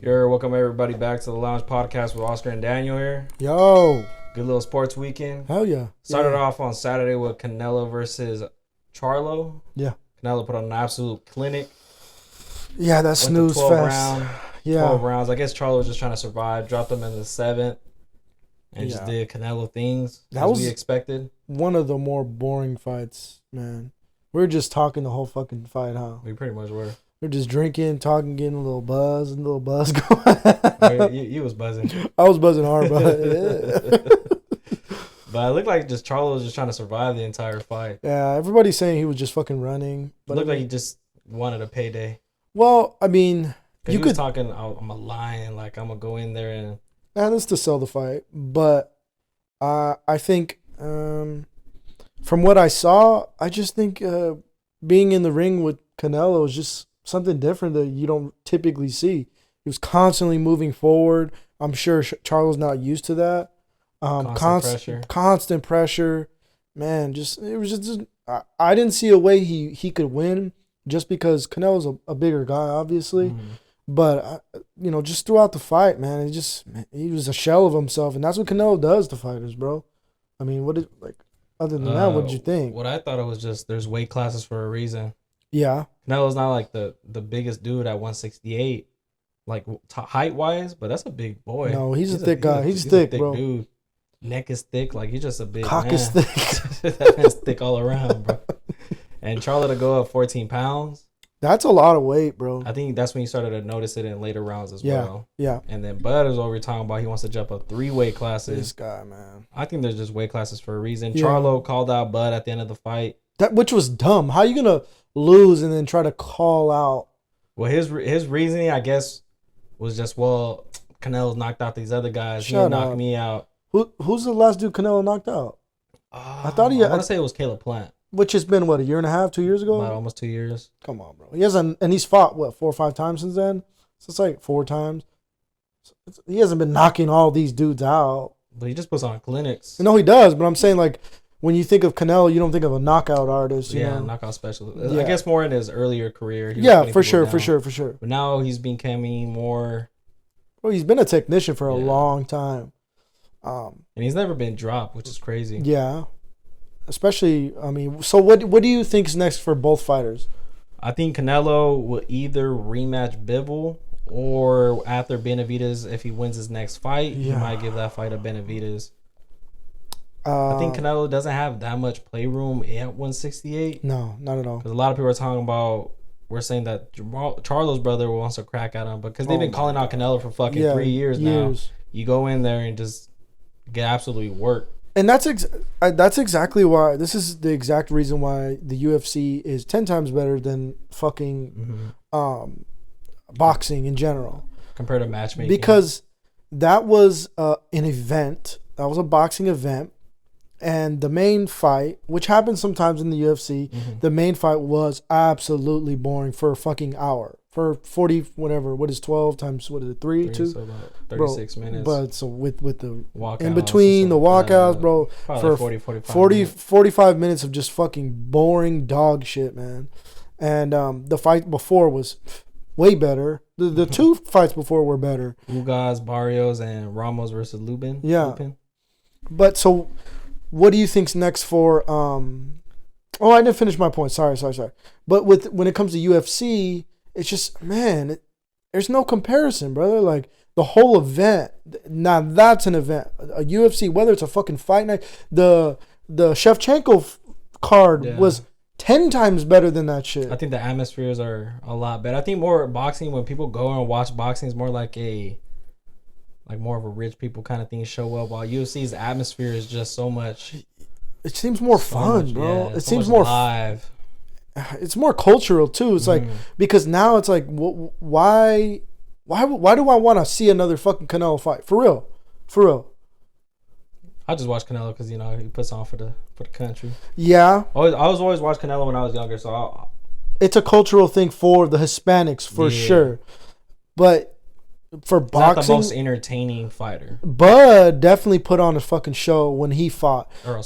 Yo, welcome everybody back to the Lounge Podcast with Oscar and Daniel here. Yo. Good little sports weekend. Hell yeah. Started off on Saturday with Canelo versus Charlo. Yeah. Canelo put on an absolute clinic. Yeah, that snooze fest. 12 rounds. I guess Charlo was just trying to survive. Dropped him in the 7th. And just did Canelo things that was we expected. One of the more boring fights, man. We were just talking the whole fucking fight, huh? We pretty much were. We're just drinking, talking, getting a little buzz going. Oh, you was buzzing. I was buzzing hard, but But it looked like just Charlo was just trying to survive the entire fight. yeah, everybody's saying he was just fucking running. But it looked like he just wanted a payday. Well, I mean, you was talking, I'm a lion, like I'm gonna go in there and. That's to sell the fight, but I think from what I saw, I just think being in the ring with Canelo is just something different that you don't typically see. He was constantly moving forward. I'm sure Charlo's not used to that. Constant pressure, man. I didn't see a way he could win just because Canelo's a bigger guy, obviously. Mm-hmm. But just throughout the fight, man, he was a shell of himself, and that's what Canelo does to fighters, bro. I mean, other than that, what did you think? What I thought it was just there's weight classes for a reason. Yeah, Canelo's not like the biggest dude at 168, like height wise, but that's a big boy. No, he's a thick guy. He's thick, bro. Dude. Neck is thick, like he's just a big cock man. is thick. That man's thick all around, bro. And Charlo to go up 14 pounds. That's a lot of weight, bro. I think that's when you started to notice it in later rounds as well. Yeah. And then Bud is what we're talking about. He wants to jump up 3 weight classes. This guy, man. I think there's just weight classes for a reason. Yeah. Charlo called out Bud at the end of the fight. Which was dumb. How you gonna lose and then try to call out? Well, his reasoning, I guess, was just, Canelo's knocked out these other guys. He knocked me out. Who's the last dude Canelo knocked out? I want to say it was Caleb Plant. Which has been, a year and a half, 2 years ago? About almost 2 years. Come on, bro. He hasn't, and he's fought, 4 or 5 times since then? So it's like 4 times. He hasn't been knocking all these dudes out. But he just puts on clinics. No, he does, but I'm saying, when you think of Canelo, you don't think of a knockout artist, you know? Knockout specialist. Yeah. I guess more in his earlier career. For sure. But now he's becoming more... Well, he's been a technician for a long time. And he's never been dropped, which is crazy. Yeah. Especially, so what do you think's next for both fighters? I think Canelo will either rematch Bivol or after Benavidez, if he wins his next fight, he might give that fight to Benavidez. I think Canelo doesn't have that much playroom at 168. No, not at all. Because a lot of people are talking about, we're saying that Charlo's brother wants to crack at him because they've been calling out Canelo for fucking 3 years now. You go in there and just get absolutely worked. And that's exactly why. This is the exact reason why the UFC is 10 times better than fucking boxing in general. Compared to matchmaking. Because that was an event. That was a boxing event. And the main fight, which happens sometimes in the UFC, the main fight was absolutely boring for a fucking hour. For 40, whatever, what is 12 times, what is it, 3, 2? So about 36 minutes. But so with the walkouts in between the walkouts, bro, for 45 minutes of just fucking boring dog shit, man. And the fight before was way better. The 2 fights before were better. Ugas, Barrios, and Ramos versus Lubin. Yeah. Lupin. But so, what do you think's next for? Oh, I didn't finish my point. Sorry. But when it comes to UFC. It's just, man, there's no comparison, brother. Like, the whole event, now that's an event. A UFC, whether it's a fucking fight night, the Shevchenko card was 10 times better than that shit. I think the atmospheres are a lot better. I think more boxing, when people go and watch boxing, is more like more of a rich people kind of thing show up, while UFC's atmosphere is just so much. It seems more fun, bro. It seems more live. It's more cultural too. It's like, because now it's like, why do I want to see another fucking Canelo fight? For real. I just watch Canelo because he puts on for the country. Yeah. I was always watch Canelo when I was younger, so it's a cultural thing for the Hispanics for sure. But for boxing, not the most entertaining fighter. Bud definitely put on a fucking show when he fought Errol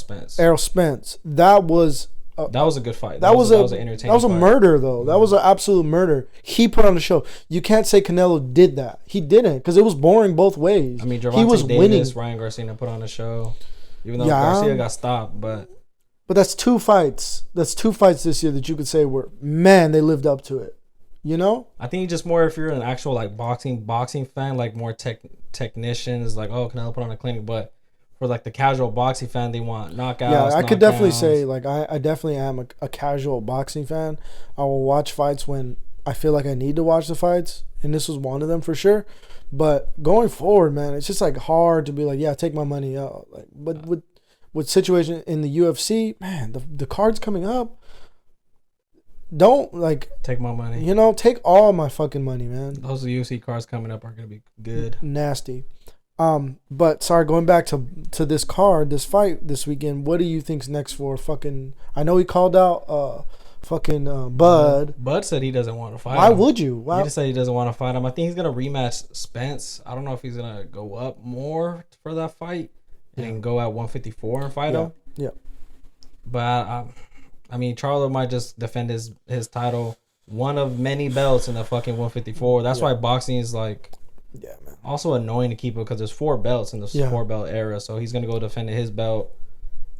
Spence. That was That was a good fight. That was an entertaining. That was a fight. murder, though. That was an absolute murder. He put on the show. You can't say Canelo did that. He didn't, because it was boring both ways. I mean, he was winning. Ryan Garcia put on the show, even though Garcia got stopped. But that's 2 fights. That's 2 fights this year that you could say were, man, they lived up to it. You know? I think just more if you're an actual like boxing fan, like more technicians, like, oh, Canelo put on a clinic, but for like the casual boxing fan, they want knockouts. Yeah, I could definitely say like I definitely am a casual boxing fan. I will watch fights when I feel like I need to watch the fights, and this was one of them for sure. But going forward, man, it's just like hard to be like, yeah, take my money out. Like, but with situation in the UFC, man, the cards coming up, don't like take my money. You know, take all my fucking money, man. Those UFC cards coming up are gonna be good. Nasty. But sorry, going back to this card, this fight this weekend, what do you think's next for fucking? I know he called out Bud. Bud said he doesn't want to fight. Why him. Would you? He just said he doesn't want to fight him. I think he's gonna rematch Spence. I don't know if he's gonna go up more for that fight and go at 154 and fight him. Yeah. But I mean, Charlo might just defend his title, one of many belts in the fucking 154. That's why boxing is like. Yeah, man. Also annoying to keep it because there's 4 belts in the 4 belt era, so he's gonna go defend his belt,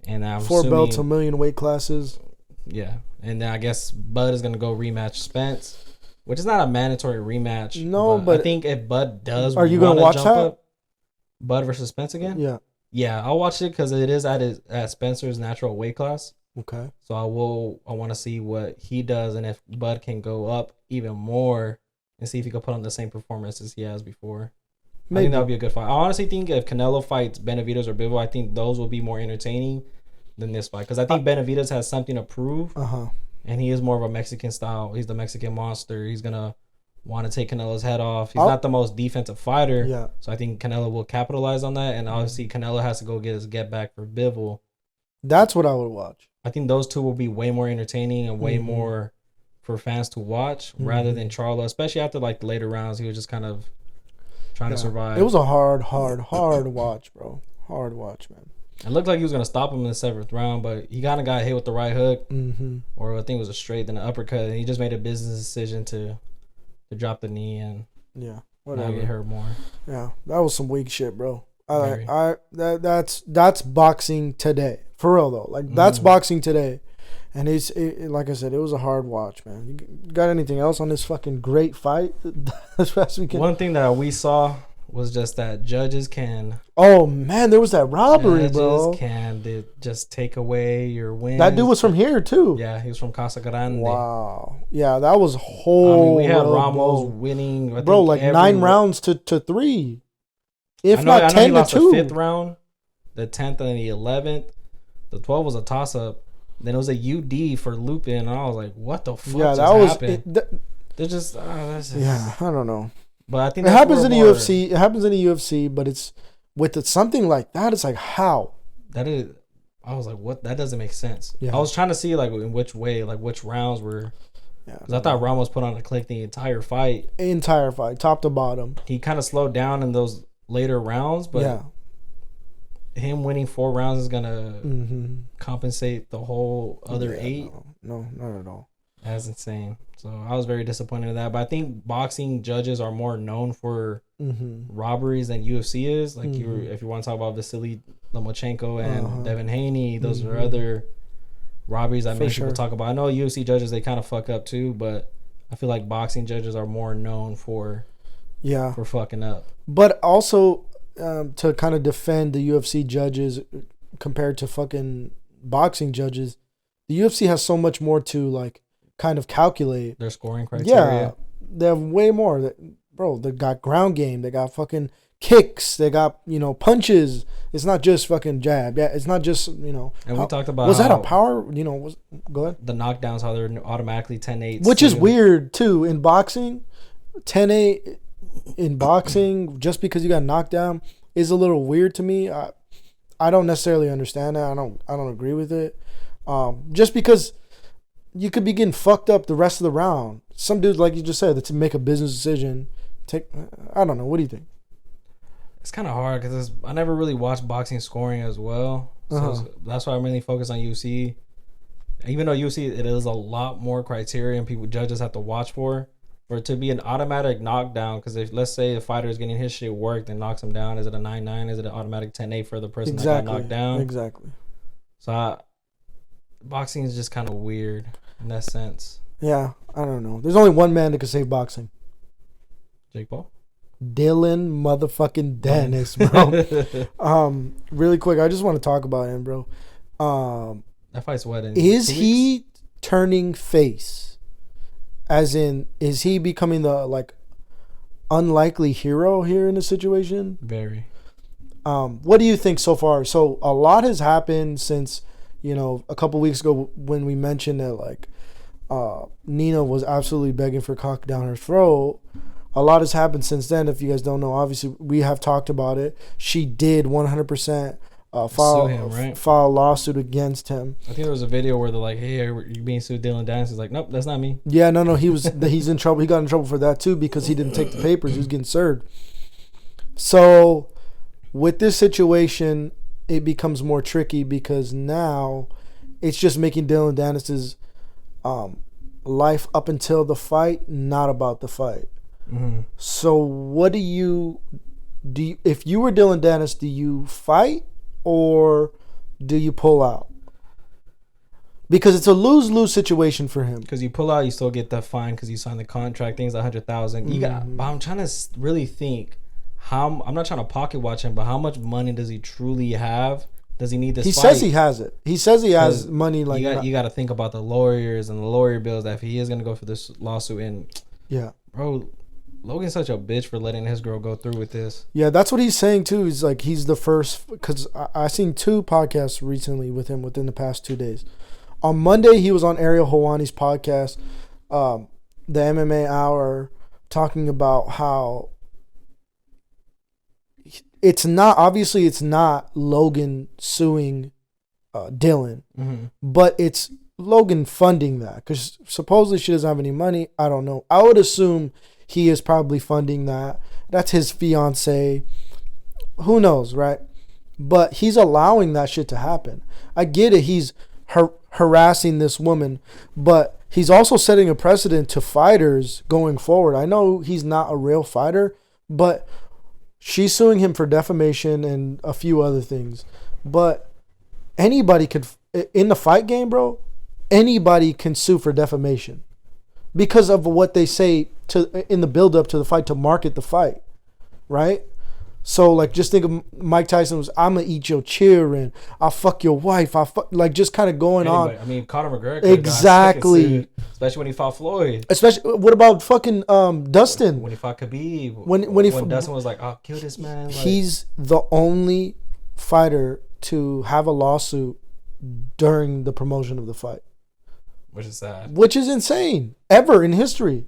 and I'm 4 belts, a million weight classes. Yeah, and then I guess Bud is gonna go rematch Spence, which is not a mandatory rematch. No, but I think if Bud does, are you gonna watch that? Up, Bud versus Spence again? Yeah, I'll watch it because it is at Spencer's natural weight class. Okay. So I want to see what he does and if Bud can go up even more. And see if he can put on the same performance as he has before. Maybe. I think that would be a good fight. I honestly think if Canelo fights Benavidez or Bivol, I think those will be more entertaining than this fight. Because I think Benavidez has something to prove. And he is more of a Mexican style. He's the Mexican monster. He's going to want to take Canelo's head off. He's not the most defensive fighter. Yeah. So I think Canelo will capitalize on that. And obviously Canelo has to go get his get back for Bivol. That's what I would watch. I think those two will be way more entertaining and way more for fans to watch rather than Charlo, especially after like the later rounds. He was just kind of trying to survive. It was a hard watch, bro. Hard watch, man. It looked like he was going to stop him in the 7th round, but he kind of got hit with the right hook, or I think it was a straight, then an uppercut, and he just made a business decision to drop the knee and not get hurt more. Yeah, that was some weak shit, bro. That's boxing today, for real though. Like that's boxing today. And like I said, it was a hard watch, man. You got anything else on this fucking great fight this past weekend? One thing that we saw was just that judges can. Oh man, there was that robbery, bro. Judges can just take away your win. That dude was from here too. Yeah, he was from Casa Grande. Wow. Yeah, that was whole. We had Ramos winning, like 9 rounds to 3, if not 10 to 2. The 5th round, the 10th, and the 11th. The 12th was a toss up. Then it was a UD for Lupin, and I was like, "What the fuck just happened?" They're just, I don't know. But I think it happens in the UFC. It happens in the UFC, but it's with something like that. It's like how that is. I was like, "What? That doesn't make sense." Yeah. I was trying to see like in which way, like which rounds were. Yeah. Because I thought Ramos put on a click the entire fight, top to bottom. He kind of slowed down in those later rounds, but him winning 4 rounds is gonna compensate the whole other 8. No, not at all. That's insane. So I was very disappointed in that. But I think boxing judges are more known for robberies than UFC is. Like if you want to talk about Vasily Lomachenko and Devin Haney, those are other robberies that many people talk about. I know UFC judges, they kind of fuck up too, but I feel like boxing judges are more known for fucking up. But also to kind of defend the UFC judges compared to fucking boxing judges, the UFC has so much more to like kind of calculate their scoring criteria. Yeah, they have way more. Bro, they got ground game. They got fucking kicks. They got punches. It's not just fucking jab. Yeah, it's not just And we talked about was that a power? Go ahead. The knockdowns, how they're automatically 10-8, which is weird too in boxing. 10-8 in boxing just because you got knocked down is a little weird to me. I don't necessarily understand that. I don't agree with it. Just because you could be getting fucked up the rest of the round. Some dudes, like you just said, to make a business decision. I don't know. What do you think? It's kind of hard because I never really watched boxing scoring as well. So that's why I'm really focused on UFC. Even though UFC, it is a lot more criteria and judges have to watch for it to be an automatic knockdown. Because if, let's say, a fighter is getting his shit worked and knocks him down, is it a 9-9? Is it an automatic 10-8 for the person that got knocked down? Exactly. So boxing is just kind of weird in that sense. Yeah, I don't know. There's only one man that can save boxing. Jake Paul? Dillon motherfucking Danis, bro. Really quick, I just want to talk about him, bro. That fight's what? Is he turning face? As in, is he becoming the like unlikely hero here in the situation? Very. What do you think so far? So a lot has happened since, a couple weeks ago when we mentioned that like Nina was absolutely begging for cock down her throat. A lot has happened since then. If you guys don't know, obviously we have talked about it. She did 100% file a lawsuit against him. I think there was a video where they're like, "Hey, are you being sued?" Dillon Danis is like, "Nope, that's not me." Yeah, no, he's in trouble. He got in trouble for that too because he didn't take the papers. He was getting served. So with this situation, it becomes more tricky because now it's just making Dillon Danis's life up until the fight not about the fight. Mm-hmm. So what do you if you were Dillon Danis, do you fight or do you pull out? Because it's a lose-lose situation for him. Because you pull out, you still get the fine because you signed the contract. Things $100,000. You got. But I'm trying to really think how. I'm not trying to pocket watch him, but how much money does he truly have? Does he need this? He fight? says he has it. He says he has money. Like you got to think about the lawyers and the lawyer bills that if he is gonna go for this lawsuit. And yeah, bro, Logan's such a bitch for letting his girl go through with this. Yeah, that's what he's saying too. He's like he's the first because I seen 2 podcasts recently with him within the past 2 days. On Monday, he was on Ariel Helwani's podcast, the MMA Hour, talking about how it's not Logan suing Dillon, but it's Logan funding that because supposedly she doesn't have any money. I don't know. I would assume he is probably funding that. That's his fiance. Who knows, right? But he's allowing that shit to happen. I get it. He's harassing this woman, but he's also setting a precedent to fighters going forward. I know he's not a real fighter, but she's suing him for defamation and a few other things. But anybody could, in the fight game, bro, anybody can sue for defamation because of what they say in the build up to the fight to market the fight, right? So like just think of Mike Tyson was, I'm gonna eat your children, I'll fuck your wife, like just kind of going on. I mean, Conor McGregor exactly, sued, especially when he fought Floyd. Especially what about fucking Dustin when he fought Khabib? When Dustin was like, "I'll kill this man." He's the only fighter to have a lawsuit during the promotion of the fight, which is sad. Which is insane ever in history.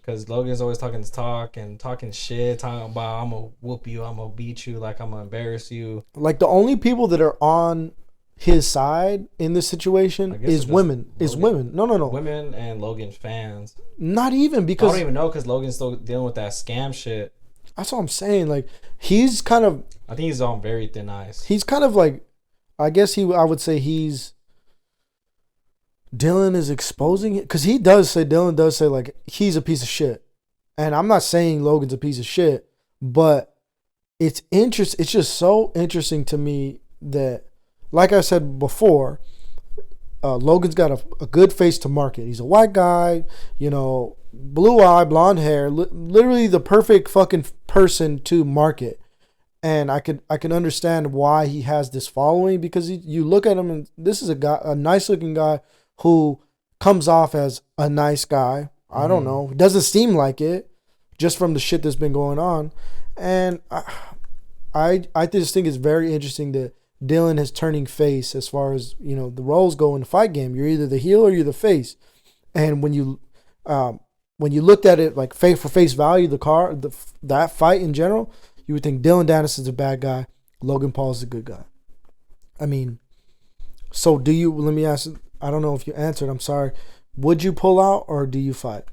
Because Logan's always talking shit, talking about I'm gonna whoop you, I'm gonna beat you, like I'm gonna embarrass you. Like the only people that are on his side in this situation is women. No. Women and Logan fans. Not even because I don't even know because Logan's still dealing with that scam shit. That's what I'm saying. Like he's kind of. I think he's on very thin ice. He's kind of like, I guess I would say he's. Dillon is exposing it because Dillon does say like he's a piece of shit, and I'm not saying Logan's a piece of shit, but it's just so interesting to me that, like I said before, Logan's got a good face to market. He's a white guy, blue eye, blonde hair, literally the perfect fucking person to market. And I can understand why he has this following because you look at him and this is a nice looking guy who comes off as a nice guy. I don't know. It doesn't seem like it just from the shit that's been going on. And I just think it's very interesting that Dillon is turning face as far as, the roles go in the fight game. You're either the heel or you're the face. And when you looked at it like for face value, that fight in general, you would think Dillon Danis is a bad guy. Logan Paul is a good guy. I mean, so let me ask, I don't know if you answered, I'm sorry. Would you pull out or do you fight?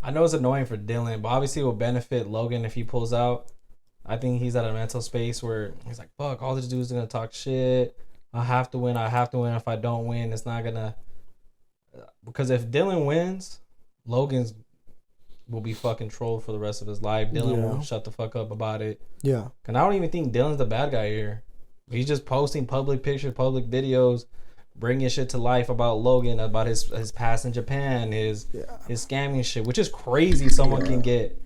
I know it's annoying for Dillon, but obviously it will benefit Logan if he pulls out. I think he's at a mental space where he's like, fuck, all this dude's going to talk shit. I have to win. I have to win. If I don't win, it's not gonna. Because if Dillon wins, Logan's will be fucking trolled for the rest of his life. Dillon won't shut the fuck up about it. Yeah. And I don't even think Dillon's the bad guy here. He's just posting public pictures, public videos, bringing shit to life about Logan, about his past in Japan, his scamming shit, which is crazy. Someone can get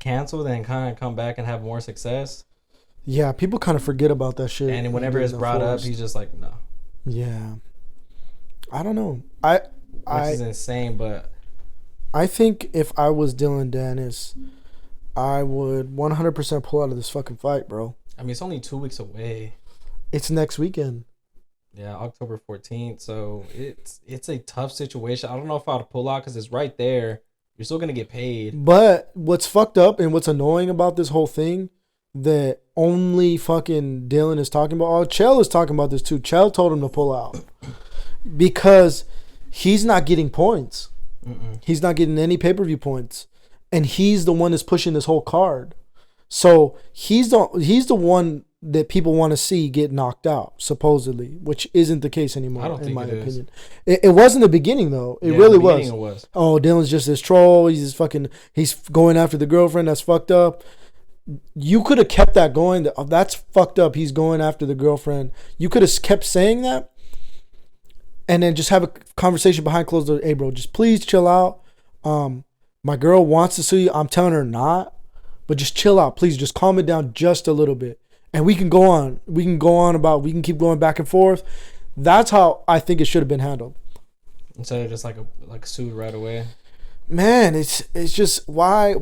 canceled and kind of come back and have more success. Yeah, people kind of forget about that shit. And whenever it's brought up, he's just like, no. Yeah. I don't know. Which is insane, but I think if I was Dillon Danis, I would 100% pull out of this fucking fight, bro. I mean, it's only 2 weeks away. It's next weekend. Yeah, October 14th. So it's a tough situation. I don't know if I'd pull out because it's right there. You're still going to get paid. But what's fucked up and what's annoying about this whole thing that only fucking Dillon is talking about. Oh, Chell is talking about this too. Chell told him to pull out because he's not getting points. He's not getting any pay-per-view points. And he's the one that's pushing this whole card. So he's the one that people want to see get knocked out, supposedly, which isn't the case anymore, I don't think in my it opinion. It was in the beginning, though. It really was. Oh, Dillon's just this troll. He's going after the girlfriend. That's fucked up. You could have kept that going. That's fucked up. He's going after the girlfriend. You could have kept saying that and then just have a conversation behind closed doors. Hey, bro, just please chill out. My girl wants to see you. I'm telling her not, but just chill out. Please just calm it down just a little bit. And we can go on. We can keep going back and forth. That's how I think it should have been handled. Instead of just like sued right away. Man, it's just why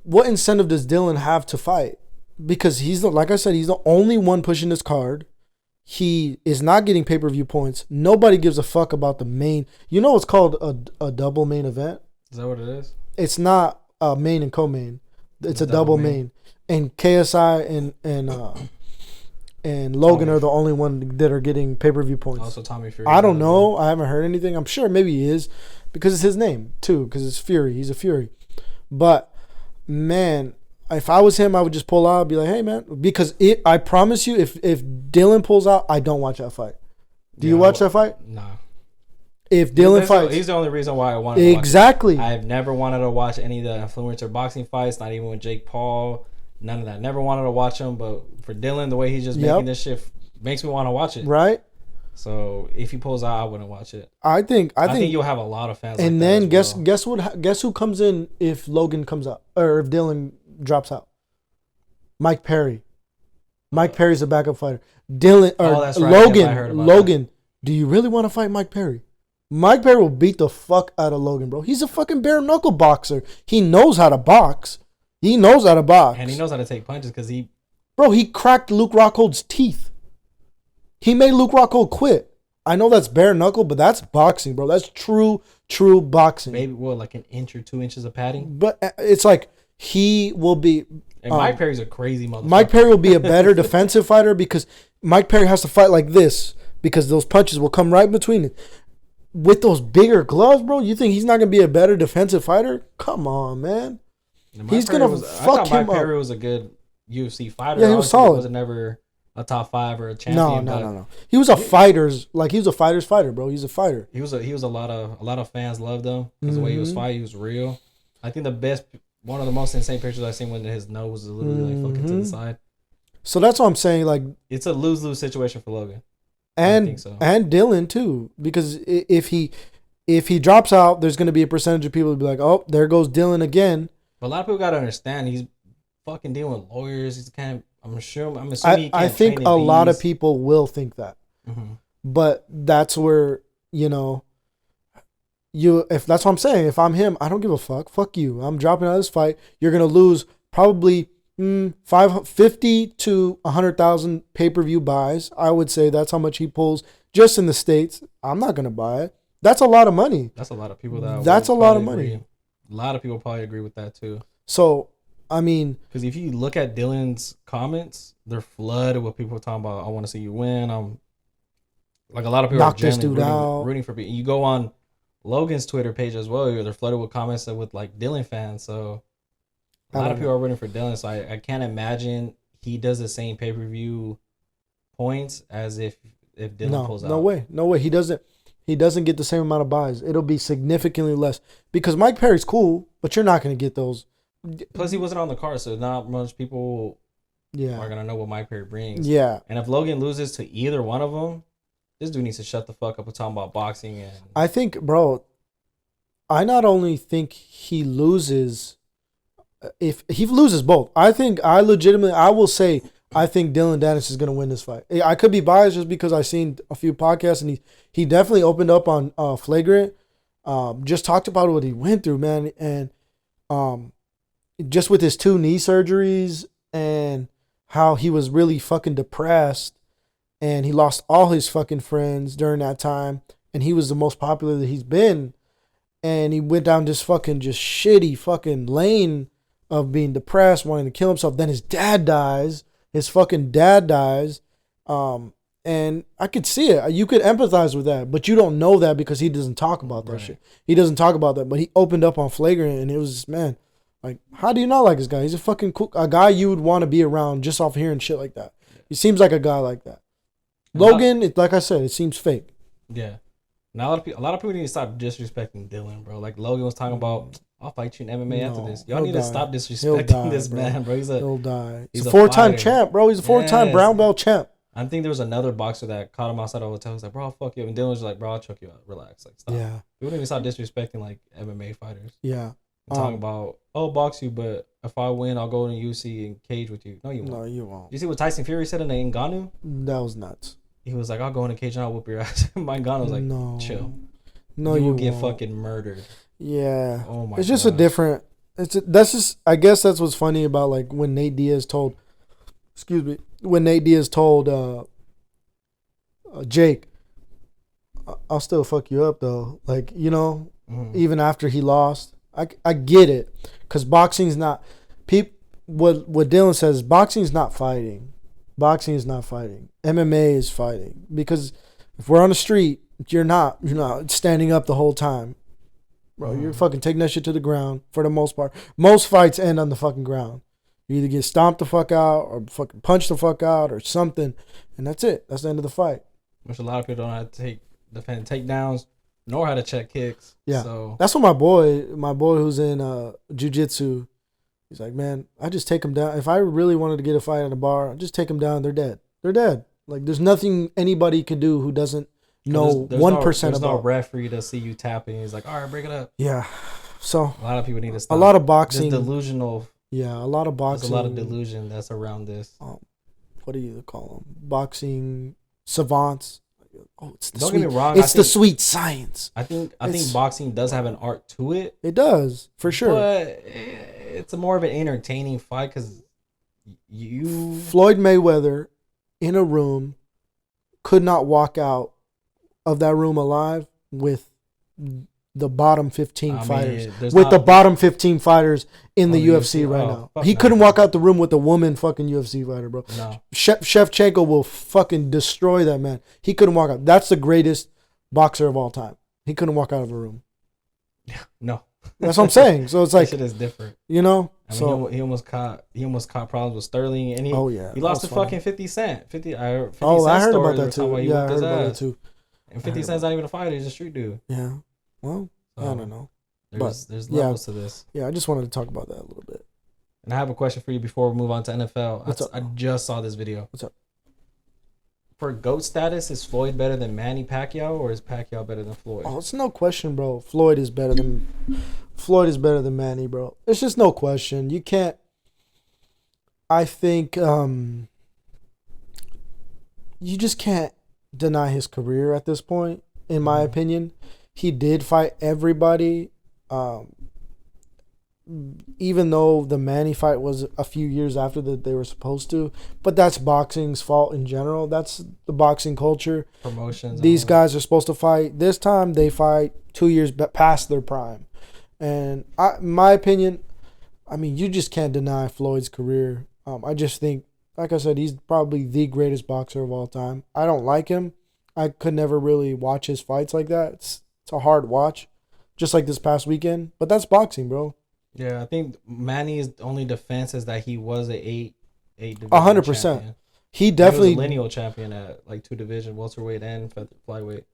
what incentive does Dillon have to fight? Because like I said, he's the only one pushing this card. He is not getting pay-per-view points. Nobody gives a fuck about the main. You know it's called a double main event? Is that what it is? It's not a main and co-main. It's a double main. And KSI and Logan are the only one that are getting pay-per-view points. Also Tommy Fury. I don't know. I haven't heard anything. I'm sure maybe he is because it's his name too, because it's Fury. He's a Fury. But man, if I was him, I would just pull out and be like, hey man, because I promise you, if Dillon pulls out, I don't watch that fight. Do you watch that fight? No. If Dillon fights, he's the only reason why I wanted to exactly. watch it. I've never wanted to watch any of the influencer boxing fights, not even with Jake Paul. None of that. Never wanted to watch him, but for Dillon, the way he's just making this shit makes me want to watch it. Right. So if he pulls out, I wouldn't watch it. I think you'll have a lot of fans. And like then that guess who comes in if Logan comes out or if Dillon drops out? Mike Perry. Mike Perry's a backup fighter. Dillon or that's right. Logan. Do you really want to fight Mike Perry? Mike Perry will beat the fuck out of Logan, bro. He's a fucking bare knuckle boxer. He knows how to box. He knows how to box. And he knows how to take punches because he cracked Luke Rockhold's teeth. He made Luke Rockhold quit. I know that's bare knuckle, but that's boxing, bro. That's true boxing. Maybe like an inch or 2 inches of padding. But it's like he will be. And Mike Perry's a crazy motherfucker. Mike Perry will be a better defensive fighter because Mike Perry has to fight like this because those punches will come right between it. With those bigger gloves, bro, you think he's not gonna be a better defensive fighter? Come on, man. He's gonna fuck him up. Mike Perry was a good UFC fighter. Yeah, he was solid. He was never a top 5 or a champion. No. He was a fighter's fighter, bro. He's a fighter. He was a lot of fans loved him because the way he was fighting, he was real. I think one of the most insane pictures I've seen when his nose was literally like fucking to the side. So that's what I'm saying. Like it's a lose-lose situation for Logan. And Dillon too, because if he drops out, there's gonna be a percentage of people who be like, oh, there goes Dillon again. But a lot of people gotta understand he's fucking dealing with lawyers. He's I'm assuming he can't I think a lot of people will think that, but that's where if that's what I'm saying. If I'm him, I don't give a fuck. Fuck you. I'm dropping out of this fight. You're gonna lose probably 50 to 100,000 pay-per-view buys. I would say that's how much he pulls just in the States. I'm not gonna buy it. That's a lot of money. That's a lot of people. That's a lot of money. A lot of people probably agree with that too. So I mean, because if you look at Dillon's comments, they're flooded with people talking about, "I want to see you win." Like a lot of people knock this dude out, rooting for people. You go on Logan's Twitter page as well. They're flooded with comments with like Dillon fans. So a lot of people are rooting for Dillon. So I can't imagine he does the same pay-per-view points as if Dillon pulls out. No way. He doesn't get the same amount of buys. It'll be significantly less because Mike Perry's cool, but you're not going to get those. Plus, he wasn't on the card, so not much people are going to know what Mike Perry brings. Yeah. And if Logan loses to either one of them, this dude needs to shut the fuck up and talking about boxing. And I think, bro, I not only think he loses, if he loses both, I will say, I think Dillon Danis is going to win this fight. I could be biased just because I've seen a few podcasts and he definitely opened up on Flagrant. Just talked about what he went through, man. And just with his 2 knee surgeries and how he was really fucking depressed and he lost all his fucking friends during that time. And he was the most popular that he's been. And he went down this fucking just shitty fucking lane of being depressed, wanting to kill himself. Then his dad dies. His fucking dad dies. And I could see it. You could empathize with that, but you don't know that because he doesn't talk about that shit. He doesn't talk about that, but he opened up on Flagrant and it was, man, like, how do you not like this guy? He's a fucking cool, a guy you would want to be around just off hearing shit like that. He seems like a guy like that. Logan, like I said, it seems fake. Yeah. Now a lot of people need to stop disrespecting Dillon, bro. Like Logan was talking about, I'll fight you in MMA after this. Y'all need to stop disrespecting this man, bro. He'll die. He's a 4-time champ, bro. He's a 4-time brown belt champ. I think there was another boxer that caught him outside of the hotel. He's like, bro, I'll fuck you. And Dillon was like, bro, I'll choke you out. Relax. Like, stop. Yeah. People need to stop disrespecting like MMA fighters. Yeah. And talking about, I'll box you, but if I win, I'll go to UFC and cage with you. No, you won't. No, you won't. You see what Tyson Fury said in the Ngannou? That was nuts. He was like, I'll go in a cage and I'll whoop your ass. My Ngannou was like, no. Chill. No, you will get fucking murdered. Yeah. Oh my god. It's just a different. That's just. I guess that's what's funny about like when Nate Diaz told. Excuse me. When Nate Diaz told Jake, I'll still fuck you up though. Like, you know, even after he lost, I get it, because boxing's not. What Dillon says, boxing's not fighting. Boxing is not fighting. MMA is fighting, because if we're on the street, you're not standing up the whole time, bro. You're fucking taking that shit to the ground for the most part. Most fights end on the fucking ground. You either get stomped the fuck out or fucking punched the fuck out or something, and that's it. That's the end of the fight. Which a lot of people don't know how to defend takedowns, nor how to check kicks. Yeah, so that's what my boy who's in jiu-jitsu, he's like, man, I just take them down. If I really wanted to get a fight in a bar, I just take them down. They're dead. They're dead. Like, there's nothing anybody can do who doesn't know 1% about. There's no referee to see you tapping. He's like, all right, break it up. Yeah. So a lot of people need to stop. A lot of boxing. There's delusional. Yeah, a lot of boxing. There's a lot of delusion that's around this. What do you call them? Boxing savants. Oh, it's the Don't sweet, get me wrong. It's the sweet science. I think boxing does have an art to it. It does, for sure. But it's more of an entertaining fight because Floyd Mayweather in a room could not walk out of that room alive with the bottom 15 fighters. The bottom 15 fighters in the UFC right now. He couldn't walk out the room with a woman fucking UFC fighter, bro. No. Shevchenko will fucking destroy that man. He couldn't walk out. That's the greatest boxer of all time. He couldn't walk out of a room. No. That's what I'm saying. So it's like, that shit is different. You know? I mean, he almost caught problems with Sterling, and he lost to fucking 50 Cent. 50 Cent I heard about that too. Yeah, I heard about that too. And 50 Cent's not even a fighter; he's a street dude. Yeah. Well, I don't know. There's levels to this. Yeah, I just wanted to talk about that a little bit. And I have a question for you before we move on to NFL. What's up? I just saw this video. What's up? For GOAT status, is Floyd better than Manny Pacquiao, or is Pacquiao better than Floyd? Oh, it's no question, bro. Floyd is better than Manny, bro. It's just no question. You can't. I think you just can't deny his career at this point, in my opinion. He did fight everybody, even though the Manny fight was a few years after that they were supposed to. But that's boxing's fault in general. That's the boxing culture. Promotions. These guys are supposed to fight. This time they fight 2 years past their prime. And in my opinion, I mean, you just can't deny Floyd's career. I just think, like I said, he's probably the greatest boxer of all time. I don't like him. I could never really watch his fights like that. It's a hard watch, just like this past weekend. But that's boxing, bro. Yeah, I think Manny's only defense is that he was a 8 division 100%. champion. he definitely was a lineal champion at like 2 division, welterweight and flyweight.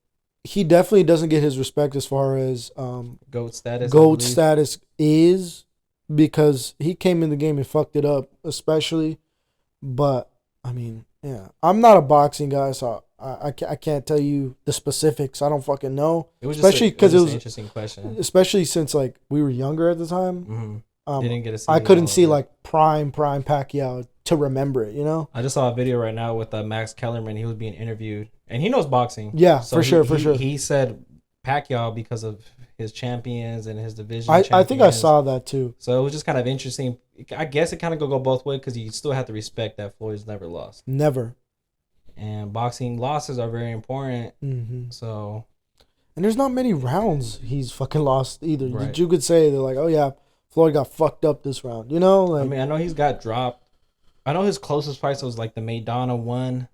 He definitely doesn't get his respect as far as GOAT status. GOAT status is, because he came in the game and fucked it up, especially. But I mean, yeah, I'm not a boxing guy, so I can't tell you the specifics. I don't fucking know. It was especially because it was an interesting question. Especially since like we were younger at the time. Mm-hmm. Didn't get to see. I couldn't see like prime Pacquiao to remember it. You know. I just saw a video right now with Max Kellerman. He was being interviewed, and he knows boxing. Yeah, so for sure. He said Pacquiao because of his champions and his division. I think I saw that too. So it was just kind of interesting. I guess it kind of go both ways, because you still have to respect that Floyd's never lost. Never. And boxing losses are very important. Mm-hmm. So. And there's not many rounds he's fucking lost either. Right. You could say they're like, oh yeah, Floyd got fucked up this round. You know, like, I mean, I know he's got dropped. I know his closest fights was like the Maidana one.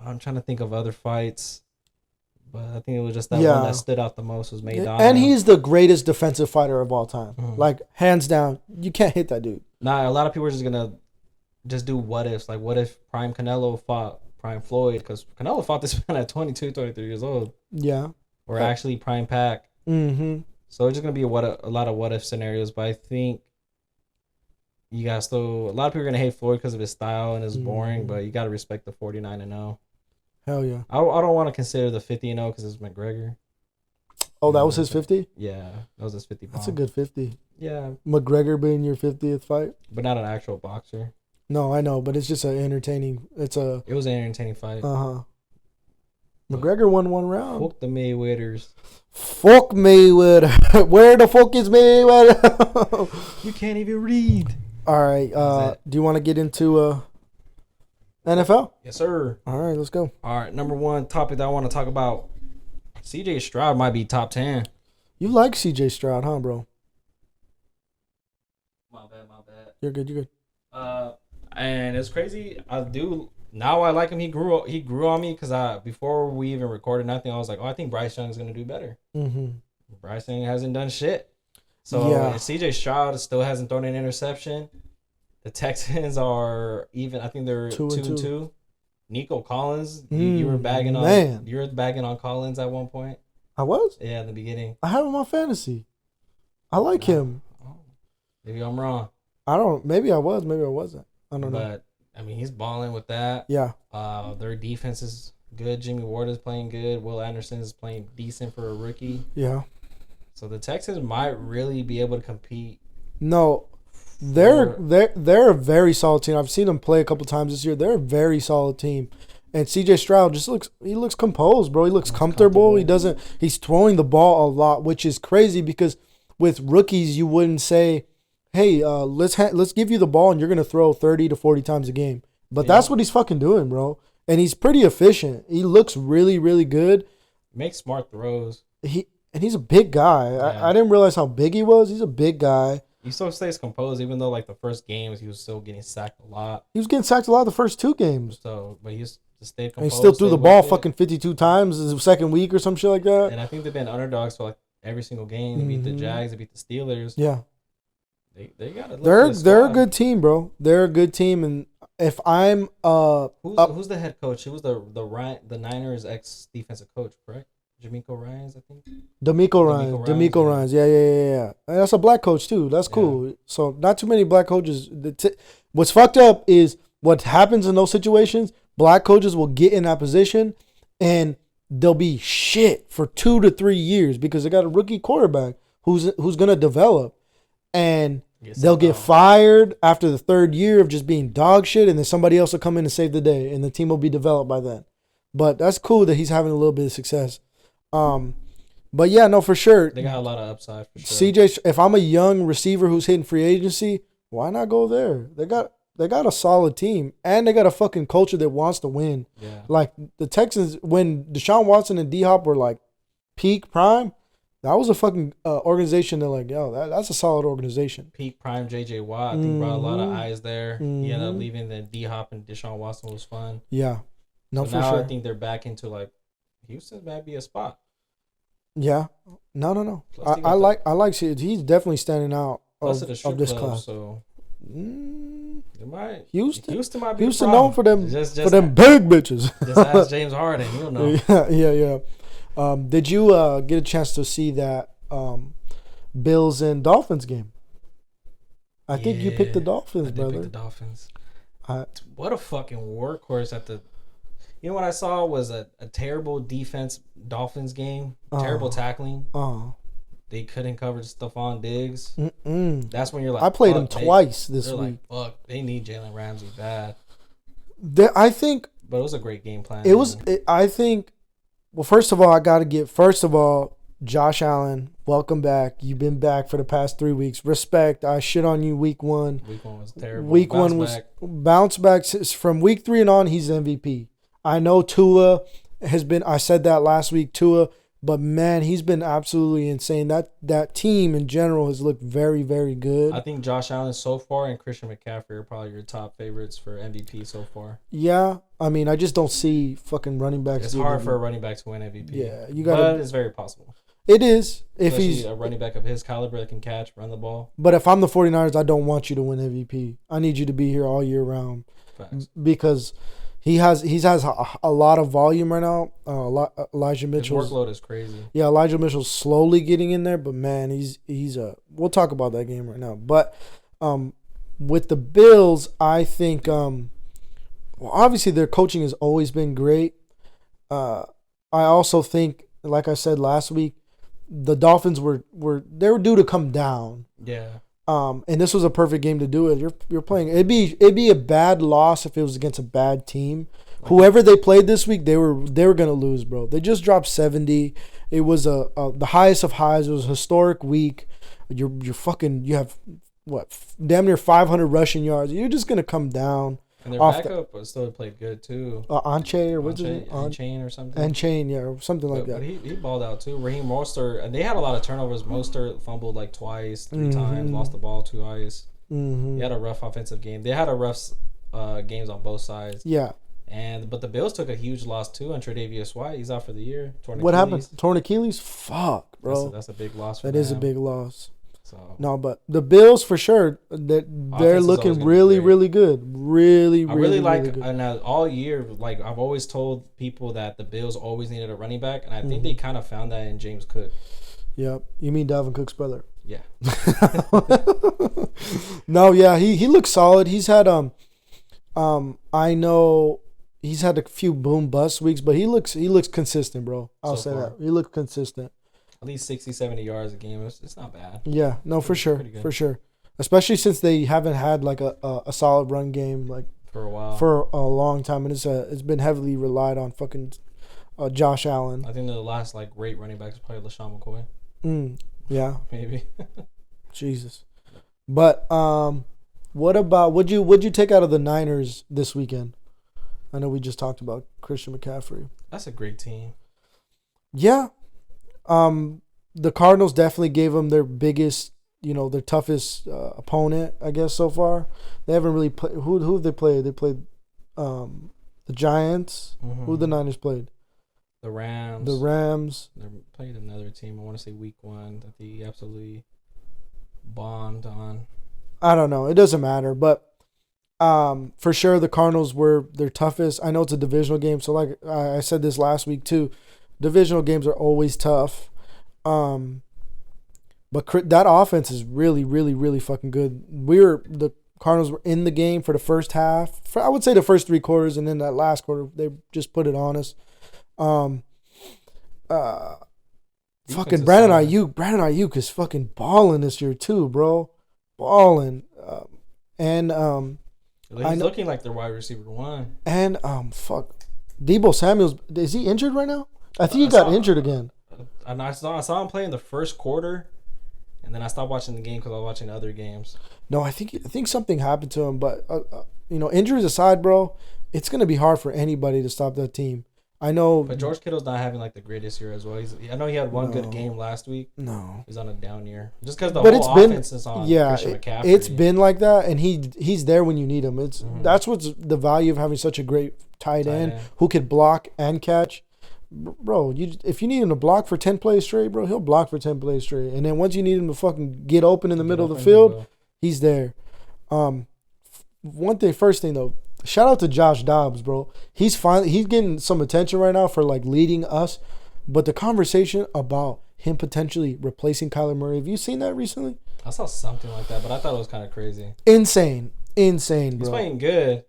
I'm trying to think of other fights, but I think it was just that one that stood out the most was Maidana. And he's the greatest defensive fighter of all time. Mm-hmm. Like, hands down, you can't hit that dude. Nah, a lot of people are just gonna just do what ifs. Like, what if Prime Canelo fought Prime Floyd? Because Canelo fought this man at 22, 23 years old. Yeah. Or actually Prime Pac. Mm-hmm. So it's just gonna be a lot of what if scenarios. But I think you guys still, a lot of people are gonna hate Floyd because of his style and his boring. But you gotta respect the 49-0. Hell yeah. I don't want to consider the 50-0 because it's McGregor. Oh, that was his 50? Yeah, that was his 50 bomb. That's a good 50. Yeah. McGregor being your 50th fight? But not an actual boxer. No, I know, but it's just an entertaining. It was an entertaining fight. McGregor won one round. Fuck the Mayweathers. Fuck Mayweather. Where the fuck is Mayweather? You can't even read. All right. Do you want to get into NFL? Yes, sir. All right, let's go. All right, number one topic that I want to talk about. CJ Stroud might be top 10. You like CJ Stroud, huh, bro? My bad. You're good. And it's crazy. I do now. I like him. He grew on me, because before we even recorded nothing, I was like, oh, I think Bryce Young is gonna do better. Mm-hmm. Bryce Young hasn't done shit. So CJ Stroud still hasn't thrown an interception. The Texans are even. I think they're 2-2. Nico Collins, you were bagging on Collins at one point. I was? Yeah, in the beginning. I have him on fantasy. I like him. Oh, maybe I'm wrong. Maybe I was, maybe I wasn't. I don't know. But I mean, he's balling with that. Yeah. Their defense is good. Jimmy Ward is playing good. Will Anderson is playing decent for a rookie. Yeah. So the Texans might really be able to compete. No, they're a very solid team. I've seen them play a couple times this year. They're a very solid team. And CJ Stroud looks composed, bro. He looks comfortable. He's throwing the ball a lot, which is crazy, because with rookies you wouldn't say, hey, let's give you the ball and you're going to throw 30 to 40 times a game. But that's what he's fucking doing, bro. And he's pretty efficient. He looks really, really good. Makes smart throws. He's a big guy. Yeah. I didn't realize how big he was. He's a big guy. He still stays composed, even though like the first games he was still getting sacked a lot. He was getting sacked a lot the first 2 games. So, but he just stayed composed. And he still threw the ball fucking 52 times in the second week or some shit like that. And I think they've been underdogs for like every single game. They beat the Jags. They beat the Steelers. Yeah. They got it. They're a good team, bro. They're a good team, and if I'm who's the head coach? He was the Niners ex defensive coach, correct? D'Amico Ryans, I think. D'Amico Ryans. Yeah. And that's a black coach too. That's cool. Yeah. So not too many black coaches. What's fucked up is what happens in those situations. Black coaches will get in that position, and they'll be shit for 2 to 3 years because they got a rookie quarterback who's gonna develop. And they'll get fired after the 3rd year of just being dog shit, and then somebody else will come in and save the day, and the team will be developed by then. But that's cool that he's having a little bit of success. But yeah, no, for sure. They got a lot of upside for sure. CJ, if I'm a young receiver who's hitting free agency, why not go there? They got a solid team, and they got a fucking culture that wants to win. Yeah. Like the Texans, when Deshaun Watson and D-Hop were like peak prime, that was a fucking organization that like, yo, that's a solid organization. Peak prime J.J. Watt, I think brought a lot of eyes there. He ended up leaving. Then D-Hop and Deshaun Watson was fun. Yeah. No, so for now sure. I think they're back into like, Houston might be a spot. Yeah. No. I like he's definitely standing out of this class. So there might. Houston might be. Houston known for them big bitches. Just ask James Harden. You don't know. Yeah. Did you get a chance to see that Bills and Dolphins game? I think you picked the Dolphins, brother. I did pick the Dolphins. What a fucking workhorse at the. You know what I saw was a terrible defense Dolphins game. Terrible tackling. They couldn't cover Stephon Diggs. That's when you're like, I played him twice this week. Like, fuck, they need Jalen Ramsey bad. I think. But it was a great game plan. I think. Well, first of all, I got to get. First of all, Josh Allen, welcome back. You've been back for the past 3 weeks. Respect. I shit on you week 1. Week 1 was terrible. Week 1 was bounce back. From week 3 and on, he's MVP. I know Tua has been. I said that last week, Tua. But, man, he's been absolutely insane. That team in general has looked very, very good. I think Josh Allen so far and Christian McCaffrey are probably your top favorites for MVP so far. Yeah. I mean, I just don't see fucking running backs. It's hard for a running back to win MVP. Yeah. But it's very possible. It is. Especially if he's a running back of his caliber that can catch, run the ball. But if I'm the 49ers, I don't want you to win MVP. I need you to be here all year round. Facts. Because he has a lot of volume right now. Elijah Mitchell. His workload is crazy. Yeah, Elijah Mitchell's slowly getting in there, but man, he's we'll talk about that game right now. But with the Bills, I think obviously their coaching has always been great. I also think, like I said last week, the Dolphins were due to come down. Yeah. And this was a perfect game to do it. You're playing. It'd be a bad loss if it was against a bad team. Whoever they played this week, they were gonna lose, bro. They just dropped 70. It was the highest of highs. It was a historic week. You have what, damn near 500 rushing yards. You're just gonna come down. And their backup still played good too. Anche or what's it? Unchain or something. Unchain, yeah, or something like that. But he balled out too. Raheem Mostert, and they had a lot of turnovers. Mostert fumbled like twice, 3 times, lost the ball twice. He had a rough offensive game. They had a rough games on both sides. Yeah. But the Bills took a huge loss too on Tre'Davious White. He's out for the year. What happened? Torn Achilles? Fuck, bro. That's a big loss for them. That is a big loss. So. No, but the Bills for sure, they're looking really, really good. Really like good. And all year, like I've always told people that the Bills always needed a running back, and I think they kind of found that in James Cook. Yep. You mean Dalvin Cook's brother? Yeah. No, yeah, he looks solid. He's had I know he's had a few boom bust weeks, but he looks consistent, bro. I'll say that. He looks consistent. At least 60, 70 yards a game. It's not bad. Yeah, no, for sure. For sure. Especially since they haven't had like a solid run game like for a while. For a long time, and it's been heavily relied on fucking Josh Allen. I think the last like great running back is probably LaShawn McCoy. Yeah. Maybe. Jesus. But what about what'd you take out of the Niners this weekend? I know we just talked about Christian McCaffrey. That's a great team. Yeah. The Cardinals definitely gave them their biggest, their toughest opponent, I guess, so far. They haven't really played. Who have they played? They played the Giants. Who have the Niners played? The Rams. They played another team. I want to say week 1 that they absolutely bombed on. I don't know. It doesn't matter, but for sure the Cardinals were their toughest. I know it's a divisional game, so like I said this last week too. Divisional games are always tough. But that offense is really, really, really fucking good. The Cardinals were in the game for the first half. I would say the first 3 quarters, and then that last quarter, they just put it on us. Fucking Brandon Ayuk is fucking balling this year too, bro. Balling. He's looking like their wide receiver 1. And Deebo Samuel's, is he injured right now? I think he got injured again. And I saw him play in the first quarter, and then I stopped watching the game because I was watching other games. No, I think something happened to him. But injuries aside, bro, it's gonna be hard for anybody to stop that team. I know. But George Kittle's not having like the greatest year as well. I know he had one good game last week. No, he's on a down year just because the whole offense is on. Yeah, Christian McCaffrey. It's been like that, and he's there when you need him. That's what's the value of having such a great tight end who could block and catch. Bro, if you need him to block for 10 plays straight, bro, he'll block for 10 plays straight. And then once you need him to fucking get open in the middle of the field, he's there. First thing though, shout out to Josh Dobbs, bro. He's getting some attention right now for like leading us, but the conversation about him potentially replacing Kyler Murray, have you seen that recently? I saw something like that, but I thought it was kind of crazy. Insane, bro. He's playing good,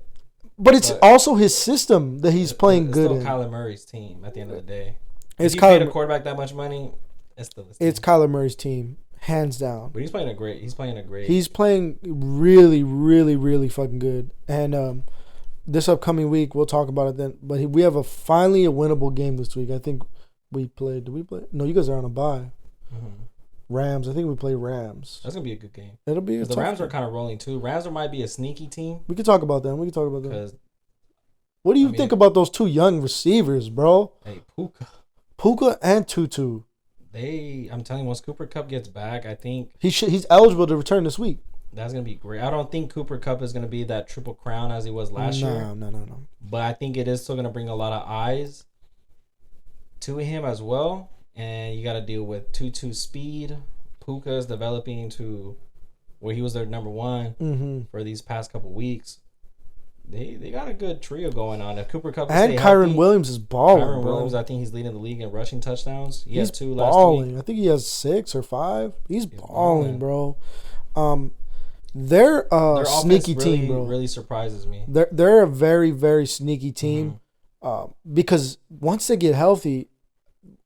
but it's also his system that he's playing good in. It's still Kyler Murray's team at the end of the day. It's if you paid a quarterback that much money, it's still his team. It's Kyler Murray's team, hands down. But he's playing great. He's playing really, really, really fucking good. And this upcoming week, we'll talk about it then. But we have finally a winnable game this week. I think we played. Did we play? No, you guys are on a bye. Mm-hmm. Rams. I think we play Rams. That's gonna be a good game. It'll be. The Rams are kind of rolling too. Rams might be a sneaky team. We can talk about them. What do you think about those two young receivers, bro? Hey, Puka and Tutu. I'm telling you, once Cooper Kupp gets back, I think he's eligible to return this week. That's gonna be great. I don't think Cooper Kupp is gonna be that triple crown as he was last year. No. But I think it is still gonna bring a lot of eyes to him as well. And you got to deal with Tutu's speed. Puka's developing to where he was their number one for these past couple weeks. They got a good trio going on. If Cooper Kupp and Kyren Williams is balling. Kyren Williams, I think he's leading the league in rushing touchdowns. He's 2 last balling. week. I think he has 6 or 5. He's balling, bro. They're a sneaky team, bro. Really surprises me. They're a very, very sneaky team because once they get healthy,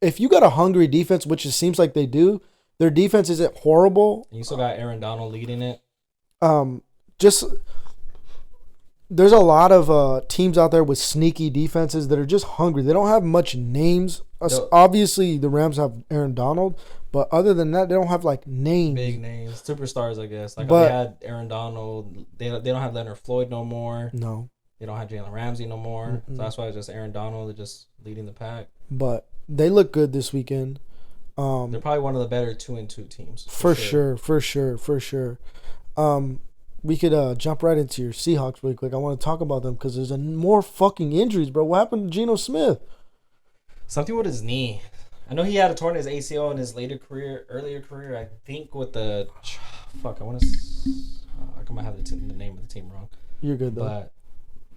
if you got a hungry defense, which it seems like they do, their defense isn't horrible. And you still got Aaron Donald leading it. There's a lot of teams out there with sneaky defenses that are just hungry. They don't have much names. Obviously, the Rams have Aaron Donald, but other than that, they don't have like names. Big names, superstars, I guess. Like they had Aaron Donald. They don't have Leonard Floyd no more. No. They don't have Jalen Ramsey no more. Mm-mm. So that's why it's just Aaron Donald just leading the pack. But they look good this weekend. They're probably one of the better 2-2 teams. For sure. We could jump right into your Seahawks really quick. I want to talk about them because there's more fucking injuries, bro. What happened to Geno Smith? Something with his knee. I know he had a torn his ACL in his earlier career. I think with the I might have the name of the team wrong. You're good though. But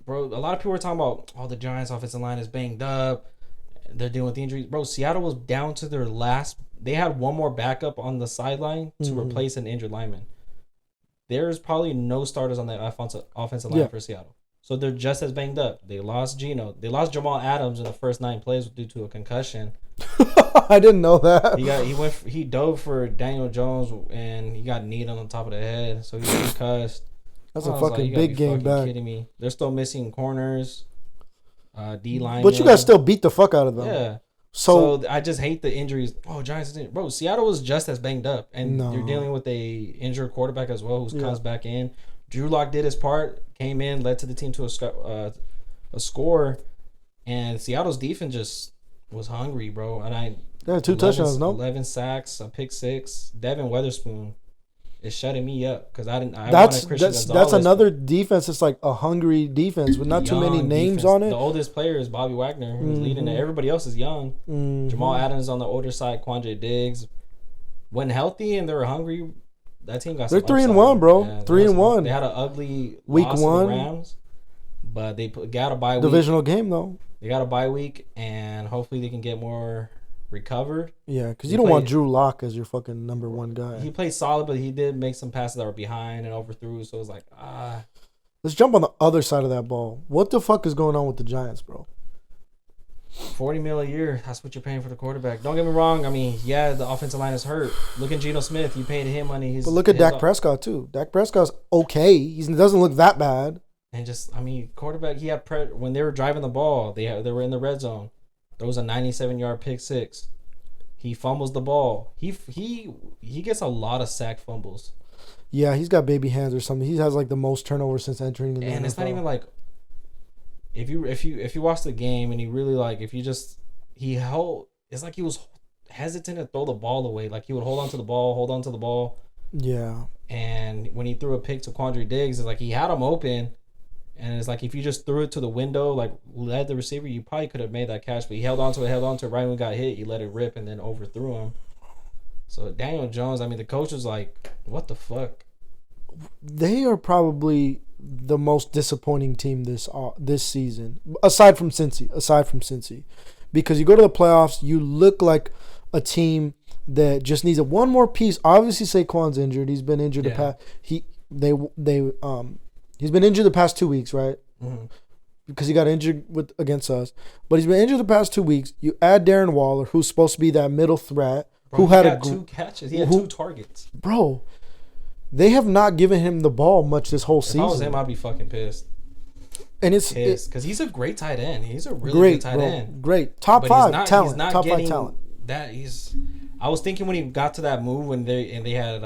bro, a lot of people were talking about the Giants' offensive line is banged up. They're dealing with the injuries. Bro, Seattle was down to their last. They had one more backup on the sideline to replace an injured lineman. There's probably no starters on the offensive line for Seattle. So they're just as banged up. They lost Geno. They lost Jamal Adams in the first 9 plays due to a concussion. I didn't know that. He dove for Daniel Jones and he got kneed on the top of the head, so he was concussed. That's a fucking big game back. Kidding me? They're still missing corners, D-line. But you guys still beat the fuck out of them. Yeah. So I just hate the injuries. Oh, Giants didn't. Bro, Seattle was just as banged up, and you're dealing with a injured quarterback as well who comes back in. Drew Lock did his part, came in, led to the team to a score, and Seattle's defense just was hungry, bro. And they had 2 touchdowns, 11 sacks, a pick 6. Devin Witherspoon is shutting me up because that's another defense. It's like a hungry defense with not too many names on it. The oldest player is Bobby Wagner, who's leading it. Everybody else is young. Jamal Adams on the older side, Quandre Diggs. When healthy and they were hungry, that team got. They're 3-1, bro. Yeah, 3-1. They had an ugly week loss 1 to the Rams, but they got a bye week. Divisional game though. They got a bye week, and hopefully they can get more recovered. Yeah, because you don't want Drew Lock as your fucking number 1 guy. He played solid, but he did make some passes that were behind and overthrew. So it was like, Let's jump on the other side of that ball. What the fuck is going on with the Giants, bro? $40 million a year. That's what you're paying for the quarterback. Don't get me wrong. I mean, yeah, the offensive line is hurt. Look at Geno Smith. You paid him money. But look at Dak Prescott too. Dak Prescott's okay. He doesn't look that bad. And quarterback. He had when they were driving the ball. They were in the red zone. There was a 97-yard pick 6. He fumbles the ball. He gets a lot of sack fumbles. Yeah, he's got baby hands or something. He has like the most turnovers since entering the NFL. And it's not even like if you watch the game and you really it's like he was hesitant to throw the ball away. Like he would hold on to the ball. Yeah. And when he threw a pick to Quandre Diggs, it's like he had him open. And it's like if you just threw it to the window, like led the receiver, you probably could have made that catch. But he held on to it. Right when he got hit, he let it rip and then overthrew him. So Daniel Jones, the coach was like, what the fuck? They are probably the most disappointing team this season, aside from Cincy, because you go to the playoffs, you look like a team that just needs one more piece. Obviously, Saquon's injured. He's been injured the past. He's been injured the past 2 weeks, right? Mm-hmm. Because he got injured against us, but he's been injured the past 2 weeks. You add Darren Waller, who's supposed to be that middle threat, bro, he had 2 catches. He had 2 targets. Bro, they have not given him the ball much this whole season. If I was him, I'd be fucking pissed. And it's because he's a great tight end. He's a really good tight end. Great top 5 talent. Top 5 talent. I was thinking when he got to that move when they had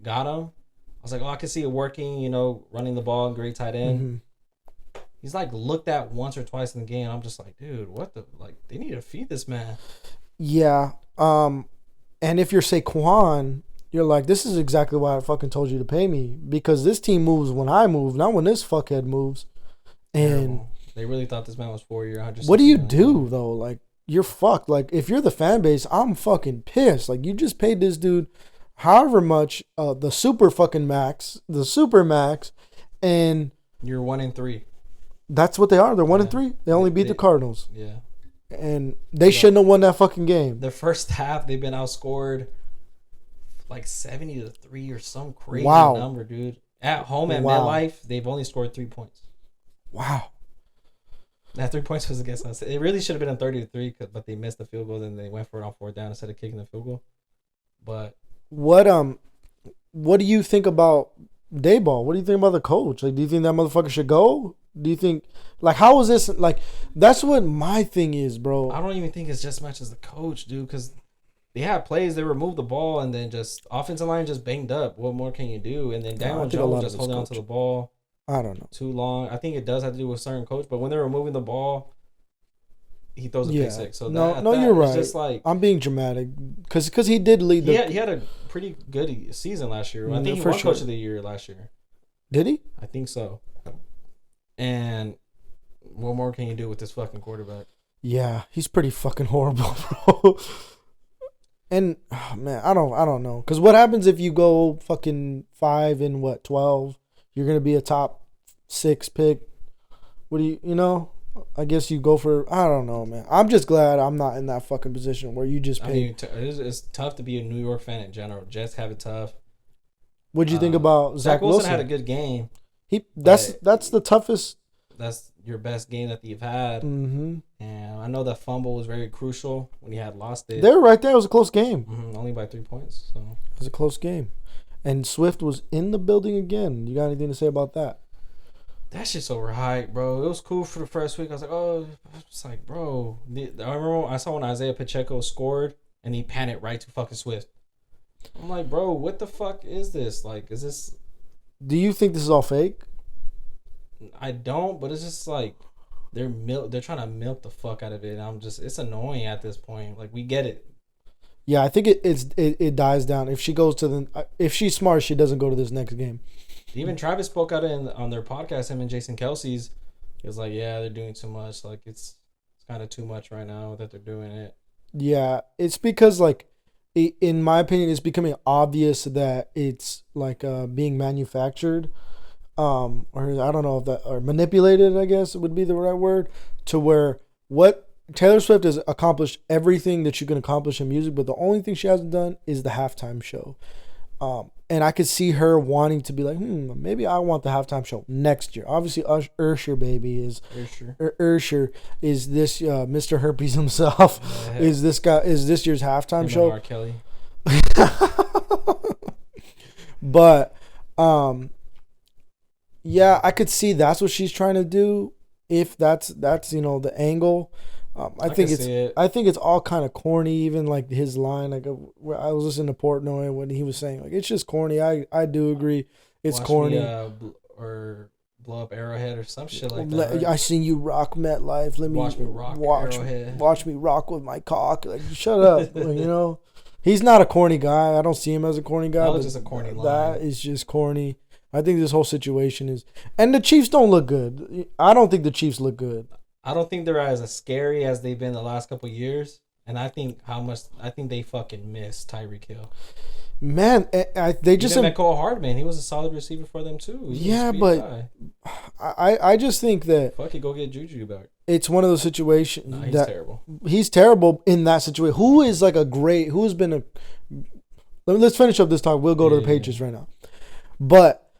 got him, I was like, I could see it working. Running the ball and great tight end. Mm-hmm. He's like looked at once or twice in the game. I'm just like, dude, they need to feed this man. Yeah. And if you're Saquon, you're like, this is exactly why I fucking told you to pay me, because this team moves when I move, not when this fuckhead moves. And they really thought this man was 4-year, 100. What do you do though? Like, you're fucked. Like, if you're the fan base, I'm fucking pissed. Like, you just paid this dude however much, the super max, and you're 1-3. That's what they are. They're 1-3. They only beat the Cardinals. Yeah. And they shouldn't have won that fucking game. The first half, they've been outscored like 70-3 or some crazy number, dude. At home at MetLife, they've only scored 3 points. Wow. That 3 points was against us. It really should have been a 30-3, but they missed the field goal. Then they went for it on 4th down instead of kicking the field goal. But what do you think about Dayball? What do you think about the coach? Like, do you think that motherfucker should go? Do you think, like, how is this, like, that's what my thing is, bro. I don't even think it's just much as the coach, dude, because they had plays, they removed the ball, and then just offensive line just banged up. What more can you do? And then Daniel Jones just holding on to the ball. I don't know. Too long. I think it does have to do with certain coach, but when they're removing the ball, he throws a pick six. So you're right. Just like, I'm being dramatic because he did lead. He had a pretty good season last year. I think he won Coach of the Year last year. Did he? I think so. And what more can you do with this fucking quarterback? Yeah, he's pretty fucking horrible, bro. And man, I don't know. Because what happens if you go fucking 5 and 12? You're gonna be a top 6 pick. What do you know? I guess you go for. I don't know, man. I'm just glad I'm not in that fucking position where you just pay. I mean, it's tough to be a New York fan in general. Jets have it tough. What'd you think about Zach Wilson? Had a good game. That's the toughest. That's your best game that you've had. Mm-hmm. And I know that fumble was very crucial when you had lost it. They were right there. It was a close game. Mm-hmm. Only by 3 points. So it was a close game. And Swift was in the building again. You got anything to say about that? That shit's overhyped, bro. It was cool for the first week. I was like, it's like, bro. I remember I saw when Isaiah Pacheco scored and he panicked right to fucking Swift. I'm like, bro, what the fuck is this? Like, is this? Do you think this is all fake? I don't, but it's just like they're trying to milk the fuck out of it. And it's annoying at this point. Like, we get it. Yeah, I think it dies down. If she's smart, she doesn't go to this next game. Even Travis spoke out on their podcast, him and Jason Kelsey's. He was like, yeah, they're doing too much. Like, it's kind of too much right now that they're doing it. Yeah, it's because, like, in my opinion, it's becoming obvious that it's, like, being manufactured. Or I don't know if that, or manipulated, I guess would be the right word, to where what Taylor Swift has accomplished everything that you can accomplish in music, but the only thing she hasn't done is the halftime show. And I could see her wanting to be like, maybe I want the halftime show next year. Obviously, Usher baby is Usher is this Mr. Herpes himself. Yeah. Is this year's halftime show? R. Kelly. But yeah, I could see that's what she's trying to do. If that's the angle. I think it's all kind of corny. Even like his line, like I was listening to Portnoy when he was saying like it's just corny. I do agree, it's corny. Or blow up Arrowhead or some shit like that. Right? I seen you rock MetLife. Let me watch me rock Arrowhead. Watch me rock with my cock. Like shut up. Like, he's not a corny guy. I don't see him as a corny guy. That was just a corny line. That is just corny. I think this whole situation is, and the Chiefs don't look good. I don't think the Chiefs look good. I don't think they're as scary as they've been the last couple of years, and I think they fucking miss Tyreek Hill. Man, they just Mecole Hardman. He was a solid receiver for them too. Yeah, but I just think that fuck it, go get Juju back. It's one of those situations Nah, he's that terrible. He's terrible in that situation. Who's been a? Let's finish up this talk. We'll go to the Patriots right now, but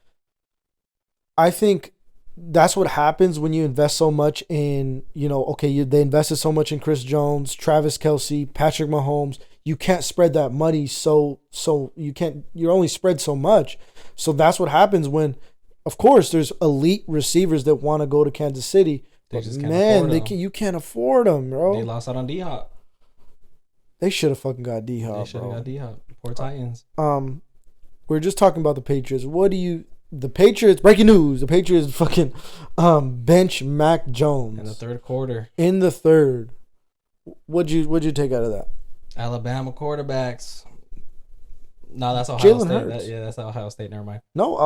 I think that's what happens when you invest so much in, they invested so much in Chris Jones, Travis Kelce, Patrick Mahomes. You can't spread that money you're only spread so much. So that's what happens when, of course, there's elite receivers that want to go to Kansas City. But you can't afford them, bro. They lost out on D-Hop. They should have fucking got D-Hop, They should have got D-Hop. Poor Titans. We're just talking about the Patriots. The Patriots, breaking news, the Patriots fucking bench Mac Jones. In the third quarter. In the third. What'd you take out of that? Alabama quarterbacks. No, that's Ohio Jalen State. Hurts. That's Ohio State. Never mind. No,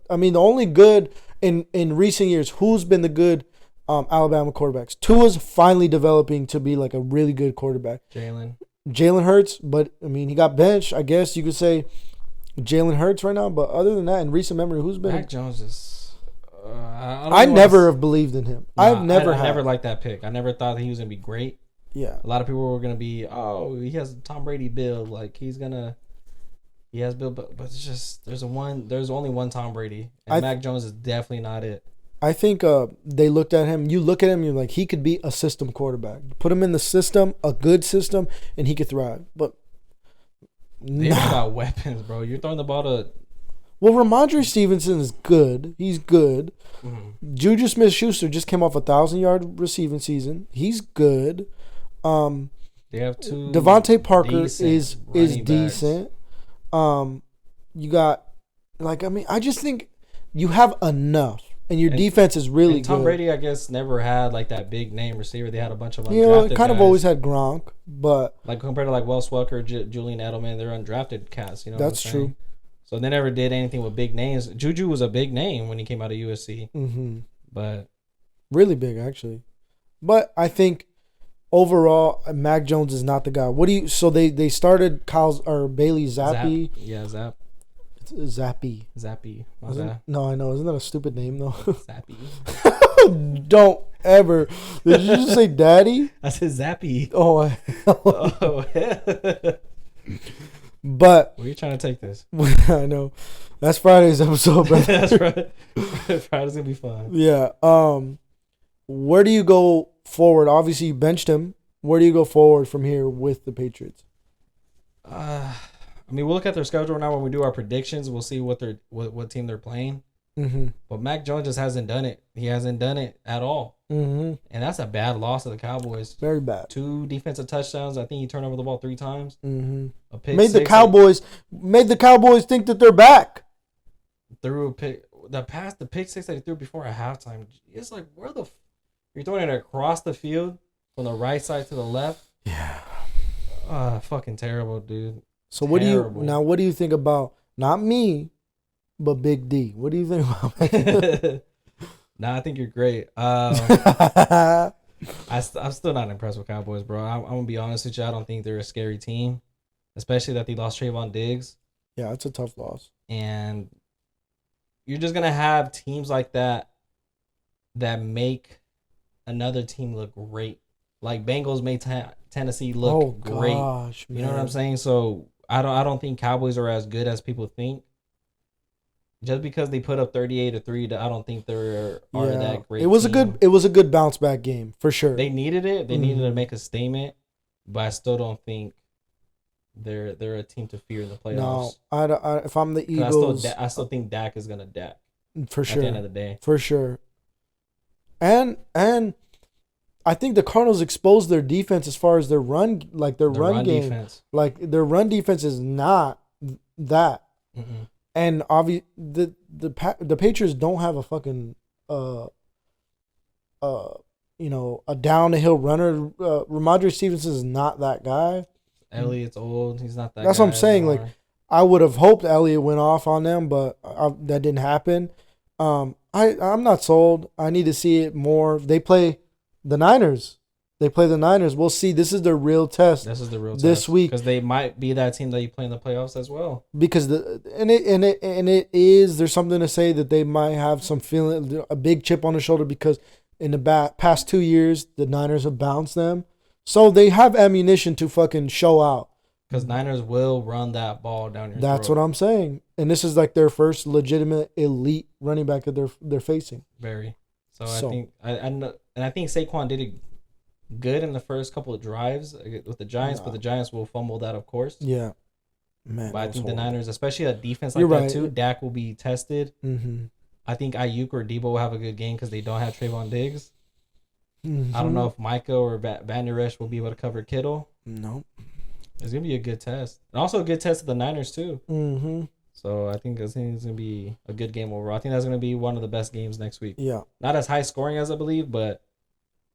the only good in recent years, who's been the good Alabama quarterbacks? Tua's finally developing to be like a really good quarterback. Jalen Hurts, but I mean, he got benched. I guess you could say Jalen Hurts right now, but other than that, in recent memory, who's been? Mac Jones is. I never have believed in him. Nah, I never liked that pick. I never thought that he was gonna be great. Yeah, a lot of people were gonna be, he has Tom Brady build, like he has build, but it's just there's only one Tom Brady, and Mac Jones is definitely not it. I think they looked at him. You look at him, you're like, he could be a system quarterback. Put him in the system, a good system, and he could thrive. But they don't got weapons, bro. You're throwing the ball to. Well, Ramondre Stevenson is good. He's good. Mm-hmm. Juju Smith-Schuster just came off a 1,000-yard receiving season. He's good. They have two. Devontae Parker is decent. Backs. You got I just think you have enough, and your defense is really Tom good. Brady, I guess, never had like that big name receiver. They had a bunch of undrafted kind of guys. always had Gronk, but like compared to like Wes Welker, Julian Edelman, they're undrafted cats. That's true. So they never did anything with big names. Juju was a big name when he came out of USC, but really big actually. But I think overall, Mac Jones is not the guy. So they started Bailey Zappi. Zap. It's Zappy. No, I know. Isn't that a stupid name though? Zappy. Don't ever. Did you just say daddy? I said Zappy. Oh. But where are you trying to take this? I know. That's Friday's episode, brother. That's right. Friday's gonna be fun. Yeah. Where do you go forward? Obviously, you benched him. Where do you go forward from here with the Patriots? I mean, we'll look at their schedule now when we do our predictions. We'll see what team they're playing. Mm-hmm. But Mac Jones just hasn't done it. He hasn't done it at all. Mm-hmm. And that's a bad loss to the Cowboys. Very bad. 2 defensive touchdowns. I think he turned over the ball 3 times. Mm-hmm. A pick made six, the Cowboys think that they're back. Threw a pick. The pick six that he threw before at halftime. It's like, you're throwing it across the field from the right side to the left. Yeah. Fucking terrible, dude. So what do you think about, not me, but Big D? What do you think about me? Nah, I think you're great. I'm still not impressed with Cowboys, bro. I'm gonna be honest with you. I don't think they're a scary team, especially that they lost Trayvon Diggs. Yeah, it's a tough loss. And you're just gonna have teams like that make another team look great. Like Bengals made Tennessee look great. Gosh, man. You know what I'm saying? So I don't think Cowboys are as good as people think. Just because they put up 38-3, I don't think they're that great. It was a good bounce back game for sure. They needed it. They needed to make a statement, but I still don't think they're a team to fear in the playoffs. No, if I'm the Eagles, I still think Dak is gonna Dak for sure. At the end of the day, for sure. And I think the Cardinals exposed their defense as far as their run game. Defense. Like their run defense is not that. Mm-mm. And obviously, the Patriots don't have a fucking a down the hill runner. Ramondre Stevenson is not that guy. Elliott's old. He's not that. That's guy what I'm saying. anymore. Like I would have hoped Elliott went off on them, but that didn't happen. I'm not sold. I need to see it more. They play the Niners They play the Niners. We'll see. This is their real test. This is the real test this week because they might be that team that you play in the playoffs as well. Because it is. There's something to say that they might have some feeling, a big chip on the shoulder, because in the past 2 years the Niners have bounced them, so they have ammunition to fucking show out. Because Niners will run that ball down your That's throat. what I'm saying, and this is like their first legitimate elite running back that they're facing. Very. So I think I think Saquon did it good in the first couple of drives with the Giants, but the Giants will fumble that, of course. Yeah, man. But I think the Niners, especially a defense like You're that right. too, Dak will be tested. Mm-hmm. I think Ayuk or Debo will have a good game because they don't have Trayvon Diggs. Mm-hmm. I don't know if Micah or Van Der Esch will be able to cover Kittle. No. It's gonna be a good test, and also a good test of the Niners too. Mm-hmm. So I think it's gonna be a good game overall. I think that's gonna be one of the best games next week. Yeah. Not as high scoring as I believe, but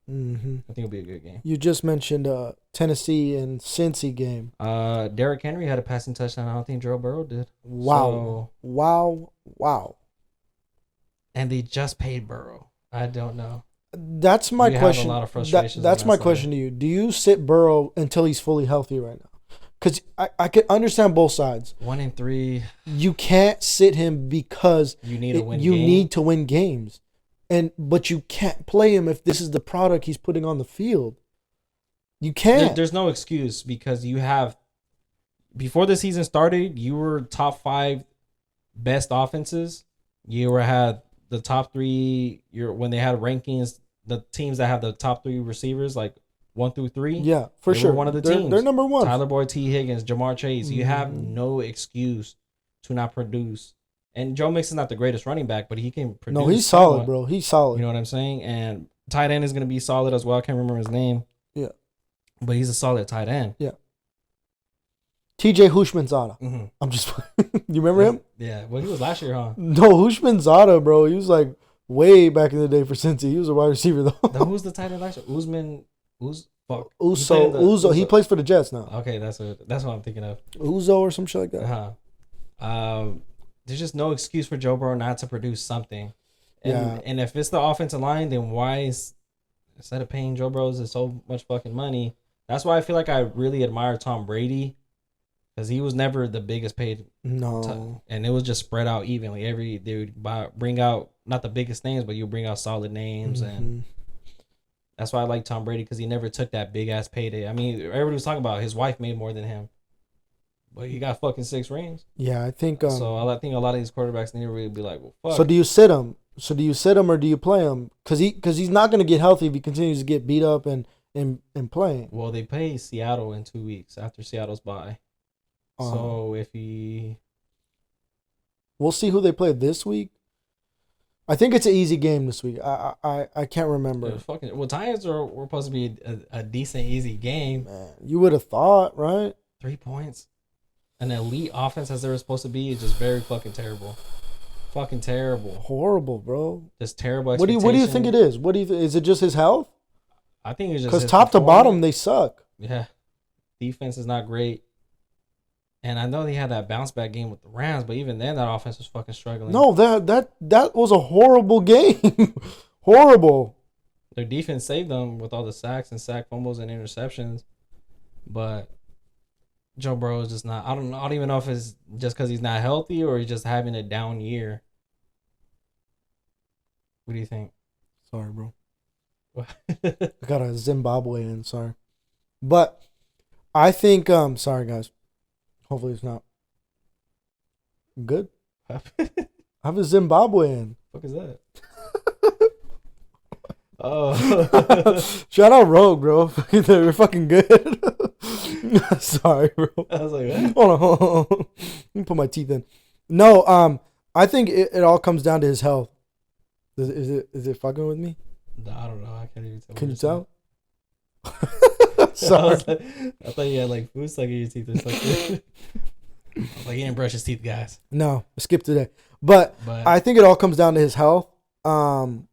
Mm-hmm. I think it'll be a good game. You just mentioned Tennessee and Cincy game. Derrick Henry had a passing touchdown. I don't think Joe Burrow did. Wow. Wow. And they just paid Burrow. I don't know. That's my question. Have a lot of frustrations that's my question to you. Do you sit Burrow until he's fully healthy right now? Because I can understand both sides. 1-3. You can't sit him because You need to win. You need to win games, but you can't play him if this is the product he's putting on the field. You can't. There's no excuse because you have. Before the season started, you were top 5 best offenses. You had the top 3. When they had rankings, the teams that have the top 3 receivers, like 1 through 3. Yeah, for sure. One of the teams. They're number one. Tyler Boyd, T. Higgins, Jamar Chase. You have no excuse to not produce. And Joe Mixon's not the greatest running back, but he can produce. No, he's solid, bro. He's solid. You know what I'm saying? And tight end is going to be solid as well. I can't remember his name. Yeah. But he's a solid tight end. Yeah. TJ Hushmanzada. Mm-hmm. I'm just. You remember him? Yeah. Well, he was last year, huh? No, Hushmanzada, bro. He was like way back in the day for Cincy. He was a wide receiver though. Who's the tight end last year? Uzo. He plays for the Jets now. Okay, that's what I'm thinking of. Uzo or some shit like that. There's just no excuse for Joe Burrow not to produce something. And if it's the offensive line, then why instead of paying Joe Burrow so much fucking money? That's why I feel like I really admire Tom Brady. Because he was never the biggest paid. No. And it was just spread out evenly. They would bring out, not the biggest names, but you bring out solid names. Mm-hmm. And that's why I like Tom Brady, because he never took that big-ass payday. I mean, everybody was talking about his wife made more than him. But he got fucking 6 rings. Yeah, I think... so I think a lot of these quarterbacks need to really be like, well, fuck. So do you sit him? Or do you play him? Because he's not going to get healthy if he continues to get beat up and playing. Well, they play Seattle in 2 weeks after Seattle's bye. So if we'll see who they play this week. I think it's an easy game this week. I can't remember. Titans were supposed to be a decent, easy game. Man, you would have thought, right? 3 points. An elite offense as they were supposed to be is just very fucking terrible. Fucking terrible. Horrible, bro. Just terrible. What do you think it is? Is it just his health? I think it's just because top to bottom they suck. Yeah, defense is not great. And I know they had that bounce back game with the Rams, but even then, that offense was fucking struggling. No, that was a horrible game. Horrible. Their defense saved them with all the sacks and sack fumbles and interceptions, but Joe Burrow is just not. I don't even know if it's just because he's not healthy or he's just having a down year. What do you think? Sorry, bro. I got a Zimbabwe in. Sorry, but I think. Sorry, guys. Hopefully it's not good. I have a Zimbabwean. What is that? Oh. Shout out Rogue, bro. They're fucking good. Sorry, bro. I was like, what? Hold on. Let me put my teeth in. No, I think it all comes down to his health. Is it fucking with me? No, I don't know. I can't even tell. Can you tell? Sorry. I thought you had like food stuck in your teeth or something. I was like, he didn't brush his teeth, guys. No, skip today. But I think it all comes down to his health.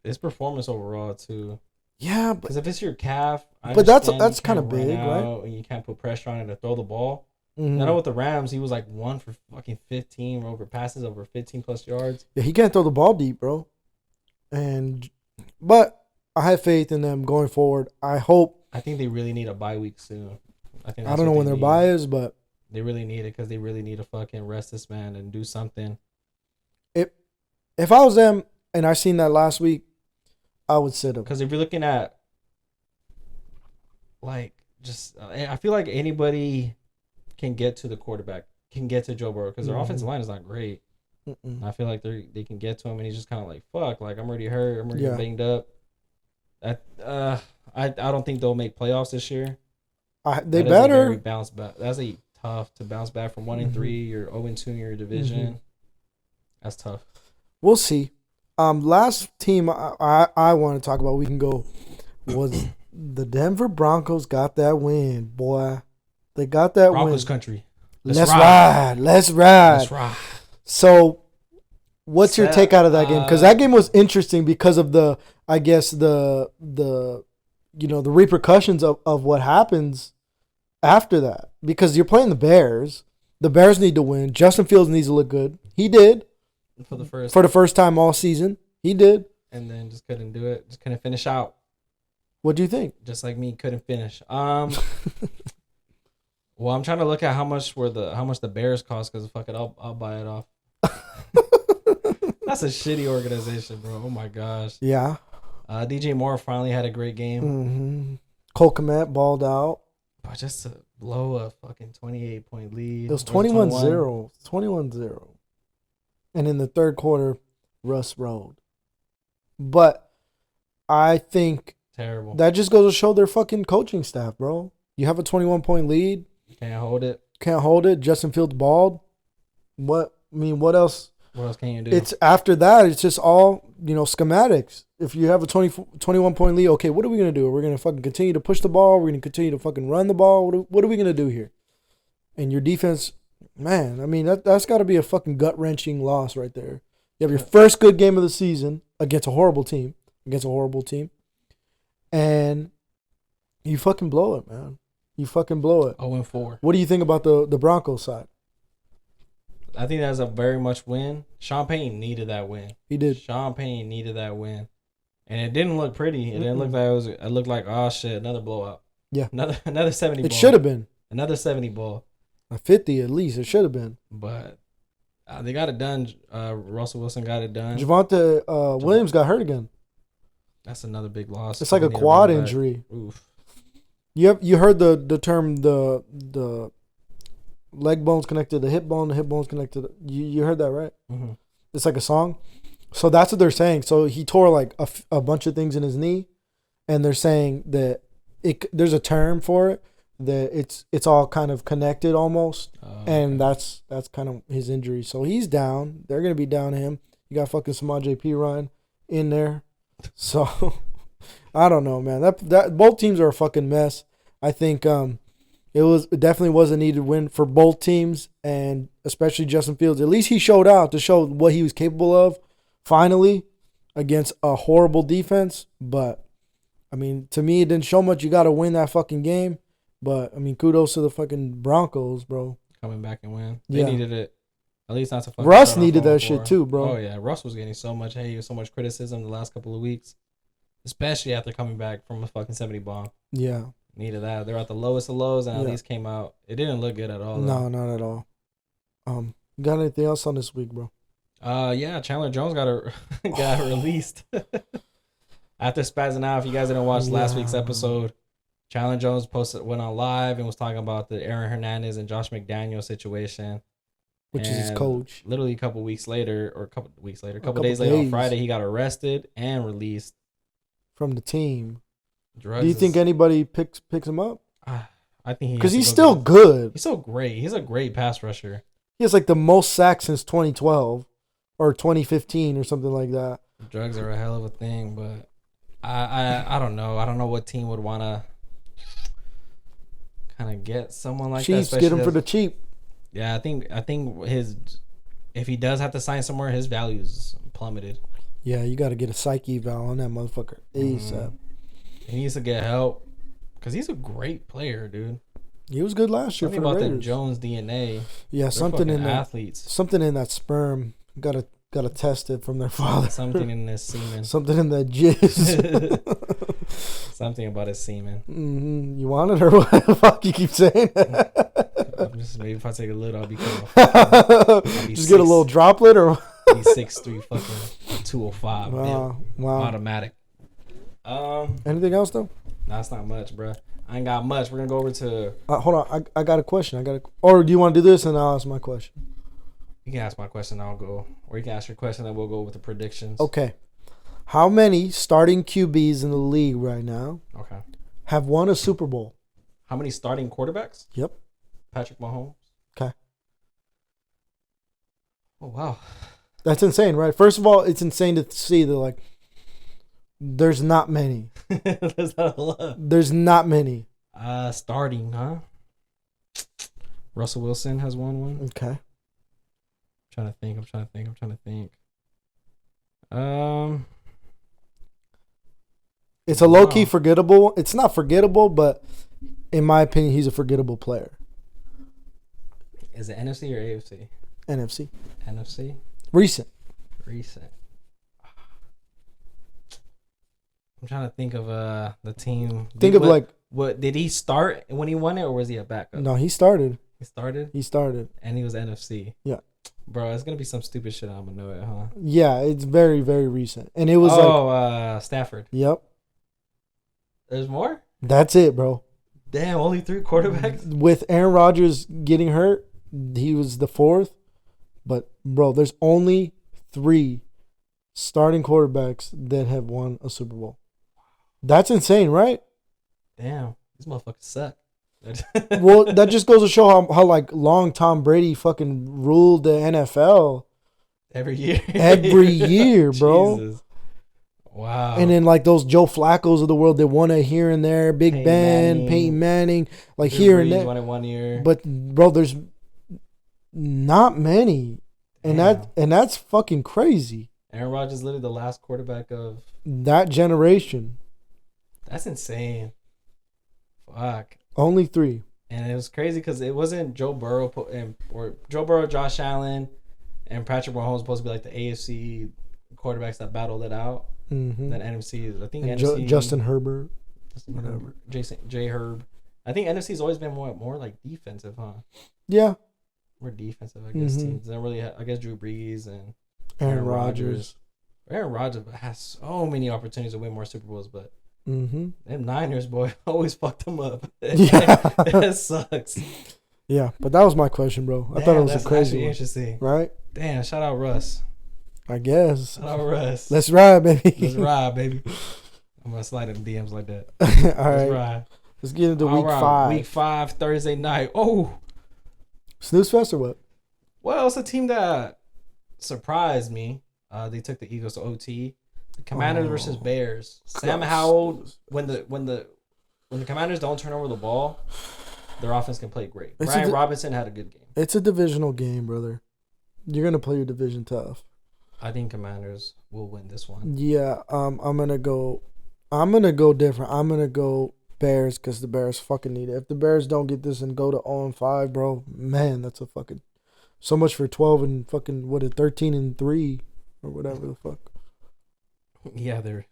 His performance overall too. Yeah, because if it's your calf, but that's kind of big, right? And you can't put pressure on it to throw the ball. Mm-hmm. I know with the Rams, he was like 1 for fucking 15 over passes over 15 plus yards. Yeah, he can't throw the ball deep, bro. But I have faith in them going forward. I hope I think they really need a bye week soon. I don't know when their bye is, but they really need it because they really need to fucking rest this man and do something. If I was them and I seen that last week, I would sit him. Because if you're looking at, like, just I feel like anybody can get to the quarterback, can get to Joe Burrow because their offensive line is not great. I feel like they can get to him and he's just kind of like, fuck, like I'm already hurt, I'm already banged up. I don't think they'll make playoffs this year. They better bounce back. That's tough to bounce back from 1-3. You're 0-2 in your division. That's tough. We'll see. Last team I want to talk about, we can go, was the Denver Broncos. Got that win, boy. They got that Broncos win. Country. Let's ride. So, what's your take out of that game? Because that game was interesting because of the repercussions of what happens after that. Because you're playing the Bears. The Bears need to win. Justin Fields needs to look good. He did. For the first time all season. He did. And then just couldn't do it. Just couldn't finish out. What do you think? Just like me, couldn't finish. Well, I'm trying to look at how much the Bears cost because fuck it, I'll buy it off. That's a shitty organization, bro. Oh my gosh. Yeah. DJ Moore finally had a great game. Mm-hmm. Cole Kmet balled out. But just to blow a fucking 28-point lead. It was 21-0. 21-0. And in the third quarter, Russ rode. But I think terrible. That just goes to show their fucking coaching staff, bro. You have a 21-point lead. Can't hold it. Justin Fields balled. What else? What else can you do? It's after that. It's just all schematics. If you have a 21-point lead, okay, what are we gonna do? We're gonna fucking continue to push the ball. We're gonna continue to fucking run the ball. What are we gonna do here? And your defense, man. I mean that's got to be a fucking gut wrenching loss right there. You have your first good game of the season against a horrible team, and you fucking blow it, man. You fucking blow it. 0-4. What do you think about the Broncos side? I think that's a very much win. Sean Payton needed that win. He did. Sean Payton needed that win. And it didn't look pretty. It didn't look like it looked like, oh shit, another blowout. Yeah. Another 70 ball. It should have been. Another 70 ball. A 50 at least. It should have been. But they got it done. Russell Wilson got it done. Javonte Williams got hurt again. That's another big loss. It's like a quad injury. Oof. You heard the term the leg bones connected to the hip bones connected. You heard that, right? Mm-hmm. It's like a song. So that's what they're saying. So he tore like a bunch of things in his knee, and they're saying that there's a term for it, that it's all kind of connected almost, and that's kind of his injury. So he's down. They're gonna be down to him. You got fucking Samaje Perine in there. So I don't know, man. That both teams are a fucking mess. I think it definitely was a needed win for both teams, and especially Justin Fields. At least he showed out to show what he was capable of finally against a horrible defense. But I mean, to me, it didn't show much. You got to win that fucking game. But I mean, kudos to the fucking Broncos, bro. Coming back and win. They needed it. At least not to fucking. Russ needed that shit too, bro. Oh yeah, Russ was getting so much hate, so much criticism the last couple of weeks, especially after coming back from a fucking 70 bomb. Yeah. Needed that. They're at the lowest of lows, and at least came out. It didn't look good at all. No, not at all. Got anything else on this week, bro? Yeah, Chandler Jones got released after spazzing out. If you guys didn't watch last week's episode, Chandler Jones went on live and was talking about the Aaron Hernandez and Josh McDaniels situation, which is his coach. Literally a couple days later, on Friday, he got arrested and released from the team. Drugs. Do you think anybody picks him up? I think because he's still good. He's so great. He's a great pass rusher. He has like the most sacks since 2012 or 2015 or something like that. Drugs are a hell of a thing, but I don't know. I don't know what team would want to kind of get someone like Chiefs that. Get him for the cheap. Yeah, I think if he does have to sign somewhere, his value's plummeted. Yeah, you got to get a psyche eval on that motherfucker ASAP. He needs to get help because he's a great player, dude. He was good last year for the Raiders. Something about that Jones DNA. Yeah, something in that athletes. Something in that sperm. Gotta test it from their father. Something in this semen. Something in that jizz. Something about his semen. You want it or what the fuck you keep saying? Maybe if I take a little, I'll be cool. Just get a little droplet or be 6'3", fucking 205. Wow. Automatic. Anything else though? Nah, that's not much, bro. I ain't got much. We're gonna go over to. Hold on, I got a question. Or do you want to do this and I'll ask my question? You can ask my question, I'll go. Or you can ask your question, and we'll go with the predictions. Okay. How many starting QBs in the league right now? Okay. Have won a Super Bowl? How many starting quarterbacks? Yep. Patrick Mahomes. Okay. Oh wow. That's insane, right? First of all, it's insane to see that like there's not many. There's not a lot. There's not many. Starting, huh? Russell Wilson has won one. Okay. I'm trying to think. It's a low key forgettable. It's not forgettable, but in my opinion, he's a forgettable player. Is it NFC or AFC? NFC. NFC. Recent. I'm trying to think of the team. What did he start when he won it, or was he a backup? No, he started. He started, and he was NFC. Yeah, bro, it's gonna be some stupid shit. I'm gonna know it, huh? Yeah, it's very, very recent, and it was Stafford. Yep. There's more. That's it, bro. Damn, only 3 quarterbacks. With Aaron Rodgers getting hurt, he was the 4th. But bro, there's only 3 starting quarterbacks that have won a Super Bowl. That's insane, right? Damn, these motherfuckers suck. Well, that just goes to show how like long Tom Brady fucking ruled the NFL. Every year. Every year, bro. Jesus. Wow. And then like those Joe Flaccos of the world that won it here and there, Big Ben, Peyton Manning, like Drew here Brees and there. Won it 1 year. But bro, there's not many. And that's fucking crazy. Aaron Rodgers is literally the last quarterback of that generation. That's insane. Fuck. Only 3. And it was crazy because it wasn't Joe Burrow Joe Burrow, Josh Allen, and Patrick Mahomes supposed to be like the AFC quarterbacks that battled it out. Mm-hmm. Then NFC, I think and NFC, Justin Herbert, whatever. J Herb. I think NFC's always been more like defensive, huh? Yeah. More defensive, I guess. Teams. Then really, I guess Drew Brees and Aaron Rodgers. Aaron Rodgers has so many opportunities to win more Super Bowls, but them Niners, boy, always fucked them up. Yeah. That sucks. Yeah, but that was my question, bro. I thought it was a crazy one. Interesting. Right? Damn, shout out Russ. I guess. Shout out Russ. Let's ride, baby. Let's ride, baby. I'm going to slide in DMs like that. All Let's right. ride. Let's get into week 5. Week 5, Thursday night. Oh. Snooze fest or what? Well, it's a team that surprised me. They took the Eagles to OT. The Commanders versus Bears. Sam Howell, when the Commanders don't turn over the ball, their offense can play great. Brian Robinson had a good game. It's a divisional game, brother. You're gonna play your division tough. I think Commanders will win this one. Yeah, I'm gonna go different. I'm gonna go Bears because the Bears fucking need it. If the Bears don't get this and go to 0-5, bro, man, that's a fucking so much for 12 and fucking 13-3 or whatever the fuck. Yeah, they're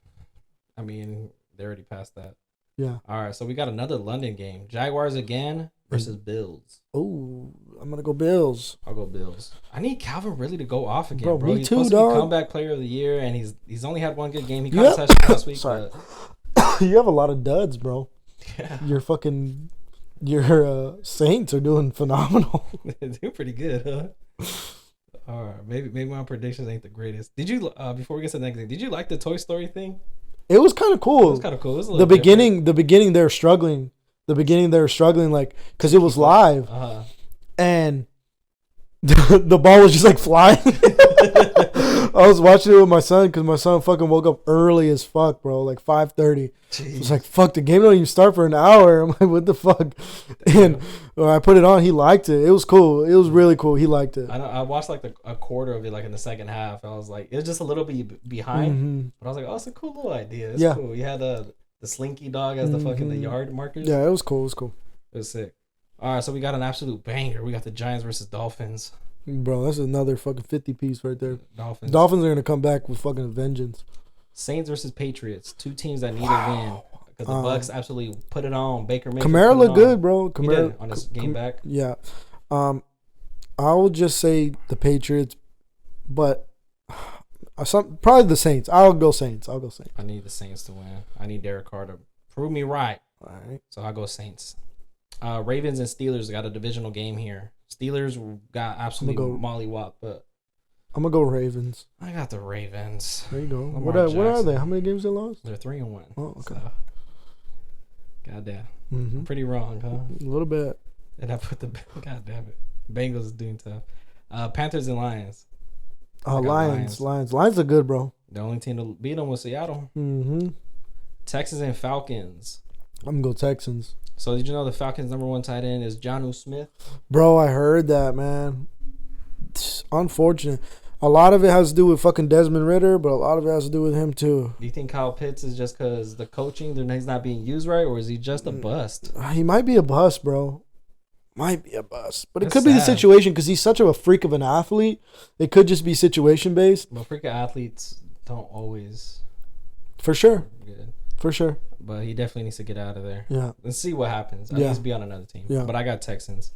already past that. Yeah. All right, so we got another London game. Jaguars again versus Bills. Oh, I'm gonna go Bills. I'll go Bills. I need Calvin Ridley to go off again, bro. Me he's too, supposed dog. to be comeback player of the year, and he's only had one good game. He caught a touchdown last week. Sorry. But... You have a lot of duds, bro. Yeah. Your Saints are doing phenomenal. They're doing pretty good, huh? All right, maybe my predictions ain't the greatest. Did you before we get to the next thing? Did you like the Toy Story thing? It was kind of cool. It was kind of cool. It was the beginning they were struggling. Like because it was live, and the ball was just like flying. I was watching it with my son because my son fucking woke up early as fuck, bro, like 5:30. I was like, fuck, the game don't even start for an hour. I'm like, what the fuck? And when I put it on, he liked it. It was cool. It was really cool. He liked it. I watched like a quarter of it, like in the second half. I was like, it was just a little bit behind, but I was like, oh, it's a cool little idea. It's cool. You had the Slinky dog as the fucking the yard markers. Yeah, it was cool. It was sick. All right, so we got an absolute banger. We got the Giants versus Dolphins. Bro, that's another fucking 50 piece right there. Dolphins are gonna come back with fucking vengeance. Saints versus Patriots. 2 teams that need a win. Because the Bucks absolutely put it on. Baker Mayfield. Kamara looked good, bro. He did on his game back. Yeah. I will just say the Patriots, but probably the Saints. I'll go Saints. I need the Saints to win. I need Derek Carr to prove me right. All right. So I'll go Saints. Ravens and Steelers got a divisional game here. Steelers got absolutely mollywop, but I'm gonna go Ravens. I got the Ravens. There you go. What are they? How many games they lost? They're 3-1. Oh, okay. So, goddamn. Mm-hmm. Pretty wrong, huh? A little bit. And I put the goddamn it. Bengals is doing tough. Panthers and Lions. Lions are good, bro. The only team to beat them was Seattle. Mm-hmm. Texans and Falcons. I'm gonna go Texans. So did you know the Falcons' #1 tight end is Jonnu Smith? Bro, I heard that, man. It's unfortunate. A lot of it has to do with fucking Desmond Ridder, but a lot of it has to do with him too. Do you think Kyle Pitts is just because the coaching, he's not being used right, or is he just a bust? He might be a bust, bro. Might be a bust. But it could be the situation because he's such a freak of an athlete. It could just be situation based. But freak of athletes don't always. For sure. Good. For sure. But he definitely needs to get out of there. Yeah. Let's see what happens. I need to be on another team. Yeah. But I got Texans.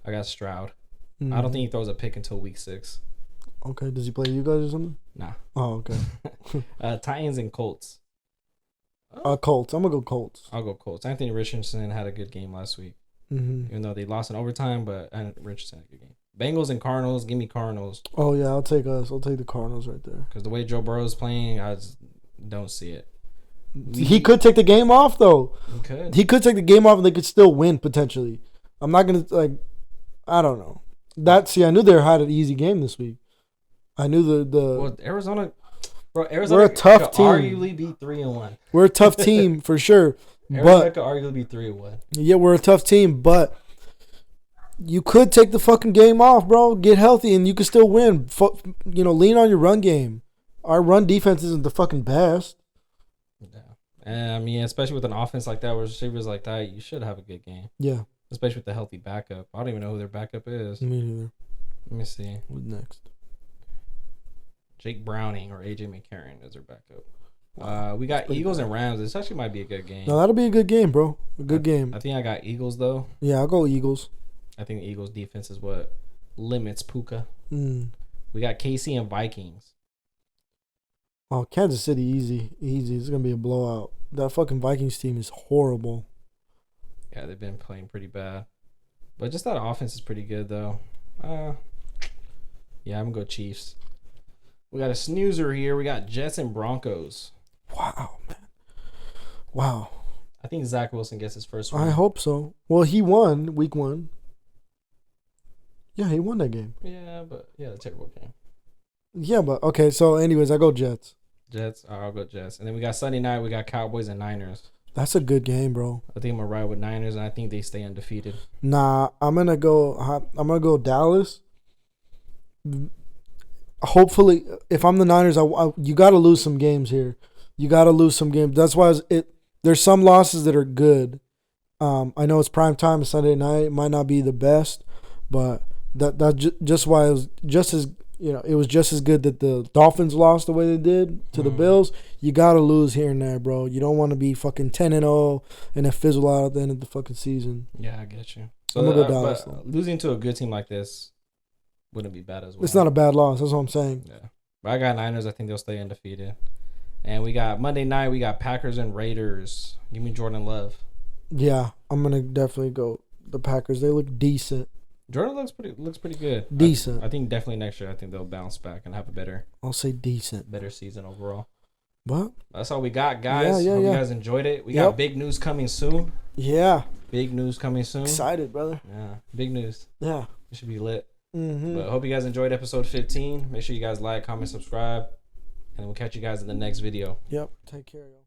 I got Stroud. I don't think he throws a pick until week 6. Okay. Does he play you guys or something? Nah. Oh, okay. Titans and Colts. Colts. I'm going to go Colts. I'll go Colts. Anthony Richardson had a good game last week. Mm-hmm. Even though they lost in overtime, but Richardson had a good game. Bengals and Cardinals. Give me Cardinals. Oh, yeah. I'll take us. I'll take the Cardinals right there. Because the way Joe Burrow's playing, I just don't see it. He could take the game off, though. He could take the game off and they could still win, potentially. I'm not going to, I don't know. I knew they had an easy game this week. I knew Well, Arizona we're a tough team. Arguably be 3-1. We're a tough team for sure. Arizona could arguably be 3-1. Yeah, we're a tough team, but you could take the fucking game off, bro. Get healthy, and you could still win. Lean on your run game. Our run defense isn't the fucking best. Yeah, and I mean, especially with an offense like that, with receivers like that, you should have a good game. Yeah, especially with the healthy backup. I don't even know who their backup is. Me neither. Let me see. What's next? Jake Browning or AJ McCarron is their backup. We got Eagles and Rams. This actually might be a good game. No, that'll be a good game, bro. A good game. I think I got Eagles, though. Yeah, I'll go Eagles. I think the Eagles' defense is what limits Puka. We got KC and Vikings. Oh, Kansas City, easy. It's going to be a blowout. That fucking Vikings team is horrible. Yeah, they've been playing pretty bad. But just that offense is pretty good, though. Yeah, I'm going to go Chiefs. We got a snoozer here. We got Jets and Broncos. Wow, man. Wow. I think Zach Wilson gets his first win. I hope so. Well, he won week 1. Yeah, he won that game. Yeah, but a terrible game. Yeah, but okay. So, anyways, I go Jets. I'll go Jets. And then we got Sunday night. We got Cowboys and Niners. That's a good game, bro. I think I'm gonna ride with Niners, and I think they stay undefeated. Nah, I'm gonna go Dallas. Hopefully, if I'm the Niners, you got to lose some games here. You got to lose some games. That's why there's some losses that are good. I know it's prime time Sunday night. It might not be the best, but just why it was just as it was just as good that the Dolphins lost the way they did to the Bills. You got to lose here and there, bro. You don't want to be fucking 10-0 and then fizzle out at the end of the fucking season. Yeah, I get you. So I'm gonna go Dallas. Losing to a good team like this wouldn't be bad as well. It's not a bad loss. That's what I'm saying. Yeah. But I got Niners. I think they'll stay undefeated. And we got Monday night. We got Packers and Raiders. Give me Jordan Love. Yeah, I'm going to definitely go the Packers. They look decent. Jordan looks pretty good. Decent. I think definitely next year, I think they'll bounce back and have a better. I'll say decent. Better season overall. But that's all we got, guys. Yeah. Hope you guys enjoyed it. We got big news coming soon. Yeah. Big news coming soon. Excited, brother. Yeah. Big news. Yeah. It should be lit. Mm-hmm. But I hope you guys enjoyed episode 15. Make sure you guys like, comment, subscribe, and we'll catch you guys in the next video. Yep. Take care, y'all.